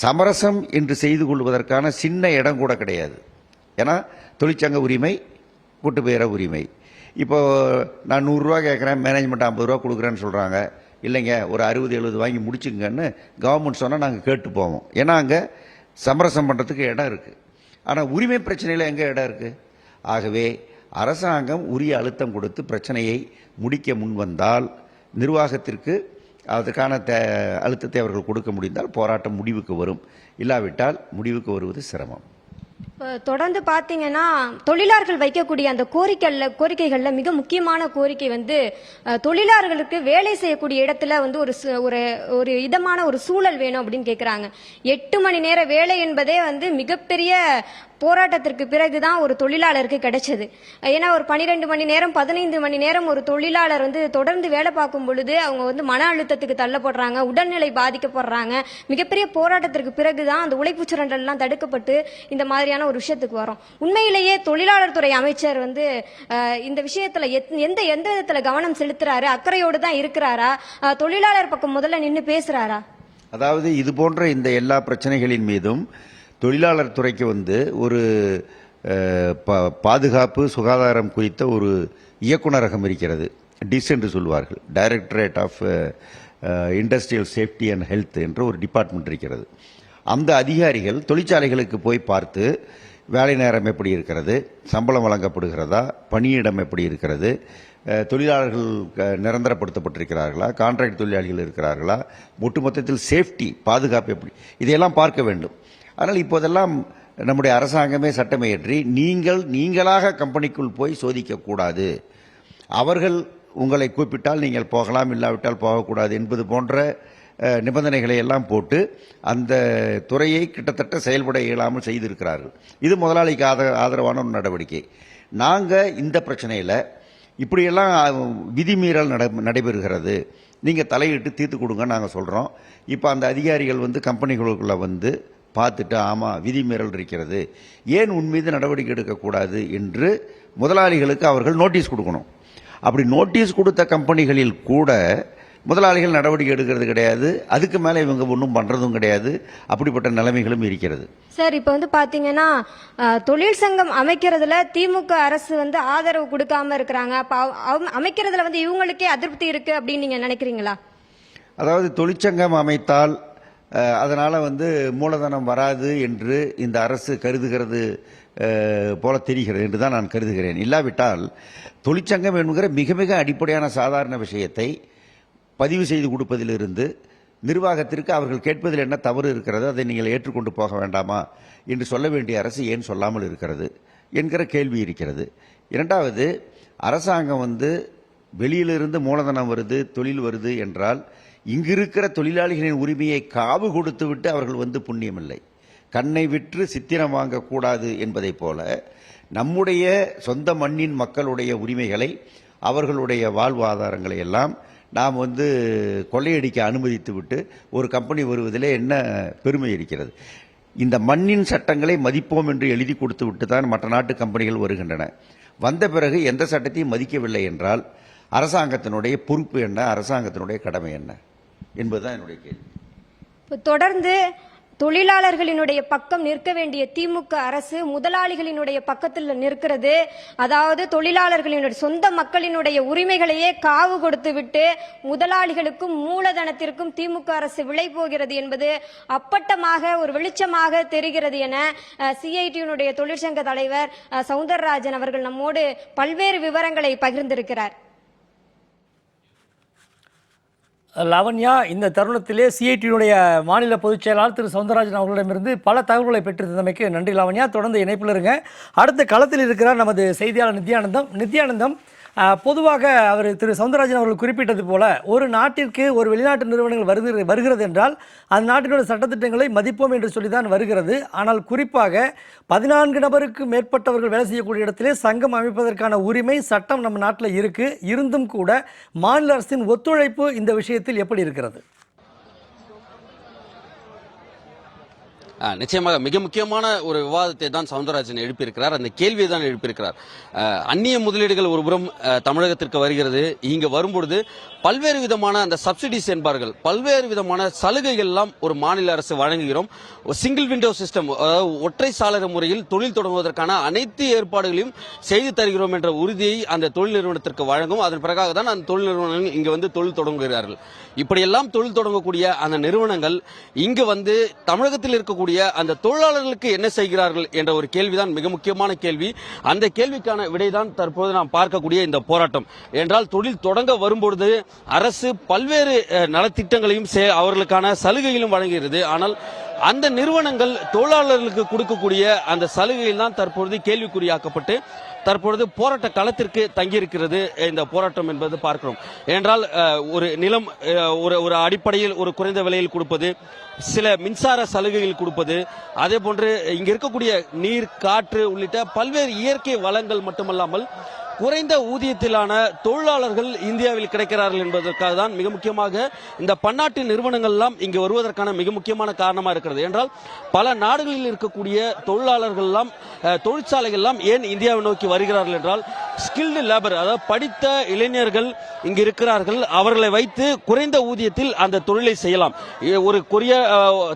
சமரசம் என்று செய்து கொள்வதற்கான சின்ன இடம் கூட கிடையாது. ஏன்னா தொழிற்சங்க உரிமை, கூட்டுப்பெயர உரிமை. இப்போ நான் 100 ரூபா கேட்குறேன், மேனேஜ்மெண்ட் 50 ரூபா கொடுக்குறேன்னு சொல்கிறாங்க. இல்லைங்க ஒரு 60-70 வாங்கி முடிச்சுங்கன்னு கவர்மெண்ட் சொன்னால் நாங்கள் கேட்டு போவோம். ஏன்னா அங்கே சமரசம் பண்ணுறதுக்கு இடம் இருக்குது. ஆனால் உரிமை பிரச்சனையில் எங்கே இடம் இருக்குது? ஆகவே அரசாங்கம் உரிய அழுத்தம் கொடுத்து பிரச்சனையை முடிக்க முன்வந்தால், நிர்வாகத்திற்கு அதற்கான அழுத்தத்தை அவர்கள் கொடுக்க முடிந்தால் போராட்டம் முடிவுக்கு வரும். இல்லாவிட்டால் முடிவுக்கு வருவது சிரமம். தொடர்ந்து பார்த்தீங்கன்னா தொழிலாளர்கள் வைக்கக்கூடிய அந்த கோரிக்கைகள்ல மிக முக்கியமான கோரிக்கை தொழிலாளர்களுக்கு வேலை செய்யக்கூடிய இடத்துல ஒரு இதமான ஒரு சூழல் வேணும் அப்படின்னு கேட்குறாங்க. 8 மணி நேர வேலை என்பதே மிகப்பெரிய போராட்டத்திற்கு பிறகுதான் ஒரு தொழிலாளருக்கு கிடைச்சது. ஏன்னா ஒரு 12 மணி நேரம் 15 மணி நேரம் ஒரு தொழிலாளர் தொடர்ந்து வேலை பார்க்கும் பொழுது அவங்க மன அழுத்தத்துக்கு தள்ளப்படுறாங்க, உடல்நிலை பாதிக்கப்படுறாங்க. மிகப்பெரிய போராட்டத்திற்கு பிறகுதான் அந்த உழைப்பு சுரண்டல் எல்லாம் தடுக்கப்பட்டு இந்த மாதிரியான ஒரு விஷயத்துக்கு வரும். உண்மையிலேயே தொழிலாளர் துறை அமைச்சர் இந்த விஷயத்துல எந்த விதத்துல கவனம் செலுத்துறாரு? அக்கறையோடு தான் இருக்கிறாரா? தொழிலாளர் பக்கம் முதல்ல நின்று பேசுறாரா? அதாவது இது போன்ற இந்த எல்லா பிரச்சனைகளின் மீதும் தொழிலாளர் துறைக்கு ஒரு பாதுகாப்பு சுகாதாரம் குறித்த ஒரு இயக்குநரகம் இருக்கிறது. டிஸ் என்று சொல்வார்கள், directorate of industrial safety and health என்ற ஒரு டிபார்ட்மெண்ட் இருக்கிறது. அந்த அதிகாரிகள் தொழிற்சாலைகளுக்கு போய் பார்த்து வேலை நேரம் எப்படி இருக்கிறது, சம்பளம் வழங்கப்படுகிறதா, பணியிடம் எப்படி இருக்கிறது, தொழிலாளர்கள் நிரந்தரப்படுத்தப்பட்டிருக்கிறார்களா, கான்ட்ராக்ட் தொழிலாளிகள் இருக்கிறார்களா, ஒட்டுமொத்தத்தில் சேஃப்டி பாதுகாப்பு எப்படி, இதையெல்லாம் பார்க்க வேண்டும். ஆனால் இப்போதெல்லாம் நம்முடைய அரசாங்கமே சட்டம் இயற்றி நீங்களாக கம்பெனிக்குள் போய் சோதிக்கக்கூடாது, அவர்கள் உங்களை கூப்பிட்டால் நீங்கள் போகலாம், இல்லாவிட்டால் போகக்கூடாது என்பது போன்ற நிபந்தனைகளை எல்லாம் போட்டு அந்த துறையை கிட்டத்தட்ட செயல்பட இயலாமல் செய்திருக்கிறார்கள். இது முதலாளிக்கு ஆதரவான ஒரு நடவடிக்கை. நாங்கள் இந்த பிரச்சனையில் இப்படியெல்லாம் விதிமீறல் நடைபெறுகிறது, நீங்கள் தலையிட்டு தீர்த்து கொடுங்க நாங்கள் சொல்கிறோம். இப்போ அந்த அதிகாரிகள் கம்பெனிகளுக்குள்ளே பார்த்துட்டு ஆமாம் விதிமீறல் இருக்கிறது, ஏன் உன் மீது நடவடிக்கை எடுக்கக்கூடாது என்று முதலாளிகளுக்கு அவர்கள் நோட்டீஸ் கொடுக்கணும். அப்படி நோட்டீஸ் கொடுத்த கம்பெனிகளில் கூட முதலாளிகள் நடவடிக்கை எடுக்கிறது கிடையாது, அதுக்கு மேலே இவங்க ஒன்றும் பண்ணுறதும் கிடையாது. அப்படிப்பட்ட நிலைமைகளும் இருக்கிறது. சார் இப்போ பார்த்தீங்கன்னா தொழிற்சங்கம் அமைக்கிறதுல திமுக அரசு ஆதரவு கொடுக்காம இருக்கிறாங்க. அப்போ அமைக்கிறதுல இவங்களுக்கே அதிருப்தி இருக்கு அப்படின்னு நீங்க நினைக்கிறீங்களா? அதாவது தொழிற்சங்கம் அமைத்தால் அதனால் மூலதனம் வராது என்று இந்த அரசு கருதுகிறது போல தெரிகிறது என்று தான் நான் கருதுகிறேன். இல்லாவிட்டால் தொழிற்சங்கம் என்கிற மிக மிக அடிப்படையான சாதாரண விஷயத்தை பதிவு செய்து கொடுப்பதிலிருந்து நிர்வாகத்திற்கு அவர்கள் கேட்பதில் என்ன தவறு இருக்கிறது, அதை நீங்கள் ஏற்றுக்கொண்டு போக வேண்டாமா என்று சொல்ல வேண்டிய அரசு ஏன் சொல்லாமல் இருக்கிறது என்கிற கேள்வி இருக்கிறது. இரண்டாவது, அரசாங்கம் வெளியிலிருந்து மூலதனம் வருது, தொழில் வருது என்றால் இங்கிருக்கிற தொழிலாளிகளின் உரிமையை காவு கொடுத்து விட்டு அவர்கள் புண்ணியமில்லை. கண்ணை விற்று சித்திரம் வாங்கக்கூடாது என்பதை போல நம்முடைய சொந்த மண்ணின் மக்களுடைய உரிமைகளை, அவர்களுடைய வாழ்வாதாரங்களை எல்லாம் நாம் கொள்ளையடிக்க அனுமதித்து விட்டு ஒரு கம்பெனி வருவதிலே என்ன பெருமை இருக்கிறது? இந்த மண்ணின் சட்டங்களை மதிப்போம் என்று எழுதி கொடுத்து விட்டு தான் மற்ற நாட்டு கம்பெனிகள் வருகின்றன. வந்த பிறகு எந்த சட்டத்தையும் மதிக்கவில்லை என்றால் அரசாங்கத்தினுடைய பொறுப்பு என்ன, அரசாங்கத்தினுடைய கடமை என்ன என்பதுதான் என்னுடைய கேள்வி. தொடர்ந்து தொழிலாளர்களினுடைய பக்கம் நிற்க வேண்டிய திமுக அரசு முதலாளிகளினுடைய பக்கத்தில் நிற்கிறது. அதாவது தொழிலாளர்களினுடைய சொந்த மக்களினுடைய உரிமைகளையே காவு கொடுத்து விட்டு முதலாளிகளுக்கும் மூலதனத்திற்கும் திமுக அரசு விலை போகிறது என்பது அப்பட்டமாக ஒரு வெளிச்சமாக தெரிகிறது என சிஐடியினுடைய தொழிற்சங்க தலைவர் சவுந்தரராஜன் அவர்கள் நம்மோடு பல்வேறு விவரங்களை பகிர்ந்திருக்கிறார். லாவண்யா, இந்த தருணத்திலே சிஐடியினுடைய மாநில பொதுச் செயலாளர் திரு சவுந்தரராஜன் அவர்களிடமிருந்து பல தகவல்களை பெற்றிருந்தமைக்கு நன்றி லாவண்யா. தொடர்ந்து இணைப்பில் இருங்க. அடுத்த களத்தில் இருக்கிறார் நமது செய்தியாளர் நித்யானந்தம். பொதுவாக அவர் திரு சவுந்தரராஜன் அவர்கள் குறிப்பிட்டது போல ஒரு நாட்டிற்கு ஒரு வெளிநாட்டு நிறுவனங்கள் வருகிறது என்றால் அந்த நாட்டினுடைய சட்டத்திட்டங்களை மதிப்போம் என்று சொல்லி தான் வருகிறது. ஆனால் குறிப்பாக 14 நபருக்கு மேற்பட்டவர்கள் வேலை செய்யக்கூடிய இடத்திலே சங்கம் அமைப்பதற்கான உரிமை சட்டம் நம்ம நாட்டில் இருந்தும் கூட மாநில அரசின் ஒத்துழைப்பு இந்த விஷயத்தில் எப்படி இருக்கிறது? நிச்சயமாக மிக முக்கியமான ஒரு விவாதத்தை தான் சவுந்தரராஜன் எழுப்பியிருக்கிறார். அந்த கேள்வியை தான் எழுப்பியிருக்கிறார். அந்நிய முதலீடுகள் ஒருபுறம் தமிழகத்திற்கு வருகிறது. இங்கு வரும்பொழுது பல்வேறு விதமான அந்த சப்சிடிஸ் என்பார்கள், பல்வேறு விதமான சலுகைகள் எல்லாம் ஒரு மாநில அரசு வழங்குகிறோம். சிங்கிள் விண்டோ சிஸ்டம், அதாவது ஒற்றை சாளர முறையில் தொழில் தொடங்குவதற்கான அனைத்து ஏற்பாடுகளையும் செய்து தருகிறோம் என்ற உறுதியை அந்த தொழில் நிறுவனத்திற்கு வழங்கும். அதன் பிறகாக தான் அந்த தொழில் நிறுவனங்கள் இங்கு வந்து தொழில் தொடங்குகிறார்கள். இப்படியெல்லாம் தொழில் தொடங்கக்கூடிய அந்த நிறுவனங்கள் இங்கு வந்து தமிழகத்தில் இருக்கக்கூடிய அந்த தொழிலாளர்களுக்கு என்ன செய்கிறார்கள் என்ற ஒரு கேள்விதான் மிக முக்கியமான கேள்வி. அந்த கேள்விக்கான விடைதான் தற்போது நாம் பார்க்கக்கூடிய இந்த போராட்டம். என்றால் தொழில் தொடங்க வரும்பொழுது அரசு பல்வேறு நலத்திட்டங்களையும் அவர்களுக்கான சலுகைகளும் வழங்குகிறது. ஆனால் அந்த நிறுவனங்கள் தொழிலாளர்களுக்கு கொடுக்கக்கூடிய அந்த சலுகைகள் தான் தற்பொழுது கேள்விக்குறியாக்கப்பட்டு தற்பொழுது போராட்ட களத்திற்கு தங்கியிருக்கிறது இந்த போராட்டம் என்பது பார்க்கிறோம். என்றால் ஒரு நிலம் ஒரு அடிப்படையில் ஒரு குறைந்த விலையில் கொடுப்பது, சில மின்சார சலுகைகள் கொடுப்பது, அதே போன்று இங்க இருக்கக்கூடிய நீர், காற்று உள்ளிட்ட பல்வேறு இயற்கை வளங்கள் மட்டுமல்லாமல் குறைந்த ஊதியத்திலான தொழிலாளர்கள் இந்தியாவில் கிடைக்கிறார்கள் என்பதற்காக தான் மிக முக்கியமாக இந்த பன்னாட்டு நிறுவனங்கள் எல்லாம் இங்கு வருவதற்கான மிக முக்கியமான காரணமாக இருக்கிறது. என்றால் பல நாடுகளில் இருக்கக்கூடிய தொழிலாளர்கள் எல்லாம் தொழிற்சாலைகள் எல்லாம் ஏன் இந்தியாவை நோக்கி வருகிறார்கள் என்றால் ஸ்கில்டு லேபர், அதாவது படித்த இளைஞர்கள் இங்கு இருக்கிறார்கள். அவர்களை வைத்து குறைந்த ஊதியத்தில் அந்த தொழிலை செய்யலாம். ஒரு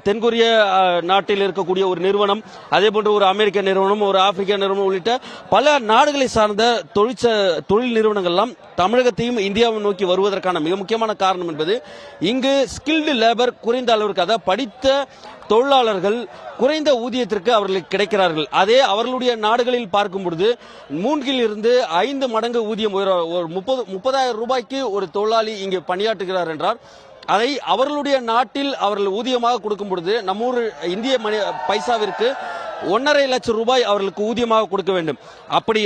தென்கொரிய நாட்டில் இருக்கக்கூடிய ஒரு நிறுவனம், அதே போன்று ஒரு அமெரிக்க நிறுவனம், ஒரு ஆப்பிரிக்க நிறுவனம் உள்ளிட்ட பல நாடுகளை சார்ந்த தொழில் நிறுவனங்கள் எல்லாம் தமிழகத்தையும் இந்தியாவை நோக்கி வருவதற்கான மிக முக்கியமான காரணம் என்பது இங்கு ஸ்கில்டு லேபர் குறைந்த அளவிற்கு, அதாவது படித்த தொழிலாளர்கள் குறைந்த ஊதியத்திற்கு அவர்களுக்கு கிடைக்கிறார்கள். அதே அவர்களுடைய நாடுகளில் பார்க்கும் பொழுது 3 to 5 மடங்கு ஊதியம், ஒரு 30,000 ரூபாய்க்கு ஒரு தொழிலாளி இங்கு பணியாற்றுகிறார் என்றால் அதை அவர்களுடைய நாட்டில் அவர்கள் ஊதியமாக கொடுக்கும் பொழுது நம்ம ஊர் இந்திய பைசாவிற்கு 1.5 லட்சம் ரூபாய் அவர்களுக்கு ஊதியமாக கொடுக்க வேண்டும். அப்படி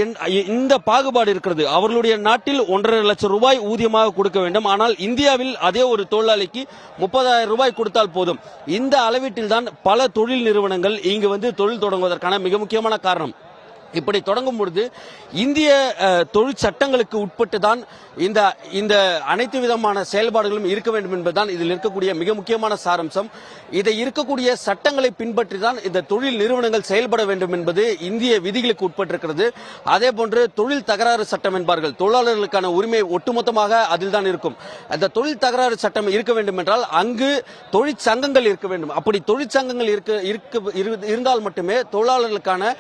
இந்த பாகுபாடு இருக்கிறது. அவர்களுடைய நாட்டில் 1.5 லட்சம் ரூபாய் ஊதியமாக கொடுக்க வேண்டும். ஆனால் இந்தியாவில் அதே ஒரு தொழிலாளிக்கு 30,000 ரூபாய் கொடுத்தால் போதும். இந்த அளவீட்டில் தான் பல தொழில் நிறுவனங்கள் இங்கு வந்து தொழில் தொடங்குவதற்கான மிக முக்கியமான காரணம். இப்படி தொடங்கும் பொழுது இந்திய தொழிற்சட்டங்களுக்கு உட்பட்டு தான் இந்த அனைத்து விதமான செயல்பாடுகளும் இருக்க வேண்டும் என்பதுதான் இதில் இருக்கக்கூடிய மிக முக்கியமான சாரம்சம். இதை இருக்கக்கூடிய சட்டங்களை பின்பற்றி தான் இந்த தொழில் நிறுவனங்கள் செயல்பட வேண்டும் என்பது இந்திய விதிகளுக்கு உட்பட்டிருக்கிறது. அதே போன்று தொழில் தகராறு சட்டம் என்பார்கள், தொழிலாளர்களுக்கான உரிமை ஒட்டுமொத்தமாக அதில் தான் இருக்கும். அந்த தொழில் தகராறு சட்டம் இருக்க வேண்டும் என்றால் அங்கு தொழிற்சங்கங்கள் இருக்க வேண்டும். அப்படி தொழிற்சங்கங்கள் இருந்தால் மட்டுமே தொழிலாளர்களுக்கான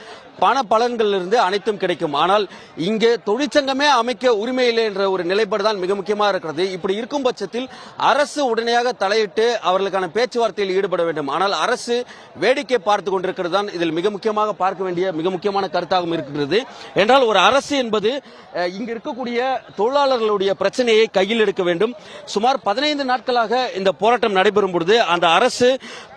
பண பலன்களிலிருந்து அனைத்தும் கிடைக்கும். ஆனால் இங்கே தொழிற்சங்கமே அமைக்க உரிமை இல்லை என்ற ஒரு நிலைப்பாடு தான் மிக முக்கியமாக இருக்கிறது. இப்படி இருக்கும் பட்சத்தில் அரசு உடனடியாக தலையிட்டு அவர்களுக்கான பேச்சுவார்த்தையில் ஈடுபட வேண்டும். ஆனால் அரசு வேடிக்கை பார்த்து கொண்டிருக்கிறது தான் இதில் மிக முக்கியமாக பார்க்க வேண்டிய மிக முக்கியமான கருத்தாகவும் இருக்கிறது. என்றால் ஒரு அரசு என்பது இங்கு இருக்கக்கூடிய தொழிலாளர்களுடைய பிரச்சனையை கையில் எடுக்க வேண்டும். சுமார் 15 நாட்களாக இந்த போராட்டம் நடைபெறும் பொழுது அந்த அரசு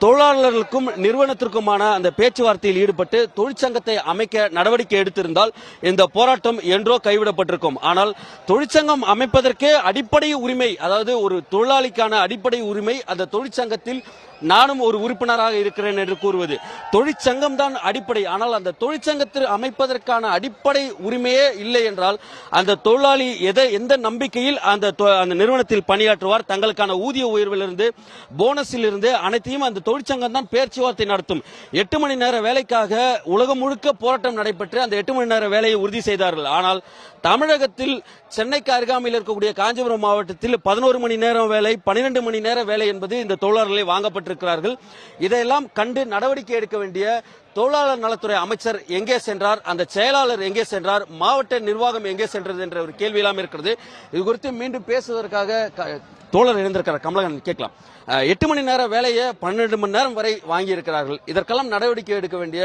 தொழிலாளர்களுக்கும் நிறுவனத்திற்குமான அந்த பேச்சுவார்த்தையில் ஈடுபட்டு தொழிற்சங்கத்தை அமைக்க நடவடிக்கை எடுத்திருந்தால் இந்த போராட்டம் என்றோ கைவிடப்பட்டிருக்கும். ஆனால் தொழிற்சங்கம் அமைப்பதற்கே அடிப்படை உரிமை, அதாவது ஒரு தொழிலாளிக்கான அடிப்படை உரிமை அந்த தொழிற்சங்கத்தில் நானும் ஒரு உறுப்பினராக இருக்கிறேன் என்று கூறுவது தொழிற்சங்கம் தான் அடிப்படை. ஆனால் அந்த தொழிற்சங்கத்தில் அமைப்பதற்கான அடிப்படை உரிமையே இல்லை என்றால் அந்த தொழிலாளி எந்த நம்பிக்கையில் அந்த நிறுவனத்தில் பணியாற்றுவார்? தங்களுக்கான ஊதிய உயர்விலிருந்து போனஸில் இருந்து அனைத்தையும் அந்த தொழிற்சங்கம் தான் பேச்சுவார்த்தை நடத்தும். 8 மணி நேர வேலைக்காக உலகம் முழுக்க போராட்டம் நடைபெற்று அந்த 8 மணி நேர வேலையை உறுதி செய்தார்கள். ஆனால் தமிழகத்தில் சென்னைக்கு அருகாமையில் இருக்கக்கூடிய காஞ்சிபுரம் மாவட்டத்தில் 11 மணி நேரம் வேலை, 12 மணி நேர வேலை என்பது இந்த தொழிலாளர்களை வாங்கப்பட்டிருக்கிறார்கள். இதையெல்லாம் கண்டு நடவடிக்கை எடுக்க வேண்டிய தொழிலாளர் நலத்துறை அமைச்சர் எங்கே சென்றார்? அந்த செயலாளர் எங்கே சென்றார்? மாவட்ட நிர்வாகம் எங்கே சென்றது என்ற ஒரு கேள்வி எல்லாம் இருக்கிறது. இது குறித்து மீண்டும் பேசுவதற்காக தோழர் இணைந்திருக்கிறார், கமலகன் கேட்கலாம். 8 மணி நேர வேலையை 12 மணி நேரம் வரை வாங்கி இருக்கிறார்கள். இதற்கெல்லாம் நடவடிக்கை எடுக்க வேண்டிய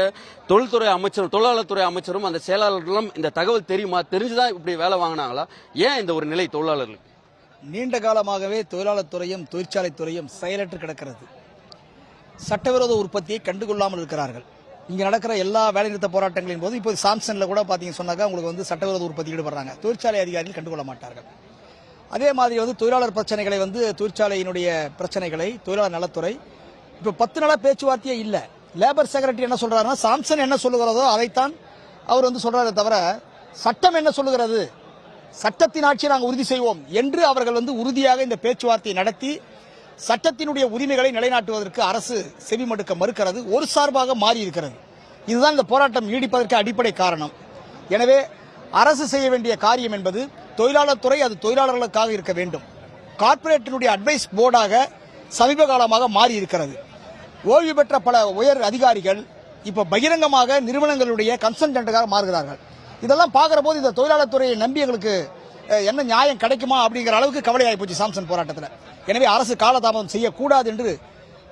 தொழில்துறை அமைச்சரும் தொழிலாளர் துறை அமைச்சரும் அந்த செயலாளர்களும் இந்த தகவல் தெரியுமா? தெரிஞ்சுதான் இப்படி வேலை வாங்கினாங்களா? ஏன் இந்த ஒரு நிலை தொழிலாளர்களுக்கு? நீண்ட காலமாகவே தொழிலாளர் துறையும் தொழிற்சாலை துறையும் செயலற்று கிடக்கிறது. சட்டவிரோத உற்பத்தியை கண்டுகொள்ளாமல் இருக்கிறார்கள். இங்கே நடக்கிற எல்லா வேலைநிறுத்த போராட்டங்களின் போது இப்போ சாம்சனில் கூட பார்த்தீங்கன்னு சொன்னாக்கா உங்களுக்கு வந்து சட்டவிரோத உற்பத்தி ஈடுபடுறாங்க. தொழிற்சாலை அதிகாரிகள் கண்டுகொள்ள மாட்டார்கள். அதே மாதிரி வந்து தொழிலாளர் பிரச்சனைகளை வந்து தொழிற்சாலையினுடைய பிரச்சனைகளை தொழிலாளர் நலத்துறை இப்போ 10 நாளா பேச்சுவார்த்தையே இல்லை. லேபர் செக்ரட்டரி என்ன சொல்றாருன்னா சாம்சன் என்ன சொல்லுகிறதோ அதைத்தான் அவர் வந்து சொல்றாரு தவிர சட்டம் என்ன சொல்லுகிறது, சட்டத்தின் ஆட்சியை நாங்கள் உறுதி செய்வோம் என்று அவர்கள் வந்து உறுதியாக இந்த பேச்சுவார்த்தையை நடத்தி சட்டத்தினுடைய உரிமைகளை நிலைநாட்டுவதற்கு அரசு செவிமடுக்க மறுக்கிறது, ஒரு சார்பாக மாறி இருக்கிறது. இதுதான் இந்த போராட்டம் நீடிப்பதற்கு அடிப்படை காரணம். எனவே அரசு செய்ய வேண்டிய காரியம் என்பது தொழிலாளர் துறை அது தொழிலாளர்களுக்காக இருக்க வேண்டும். கார்ப்பரேட்டினுடைய அட்வைஸ் போர்டாக சமீப காலமாக மாறி இருக்கிறது. ஓய்வு பெற்ற பல உயர் அதிகாரிகள் இப்ப பகிரங்கமாக நிறுவனங்களுடைய கன்சல்டன்ட்டுக்காக மாறுகிறார்கள். இதெல்லாம் பார்க்கிற போது இந்த தொழிலாளர் துறையை நம்பி எங்களுக்கு என்ன நியாயம் கிடைக்குமா அப்படிங்கிற அளவுக்கு கவலையாகி போச்சு சாம்சன் போராட்டத்தில். எனவே அரசு காலதாமதம் செய்யக்கூடாது என்று,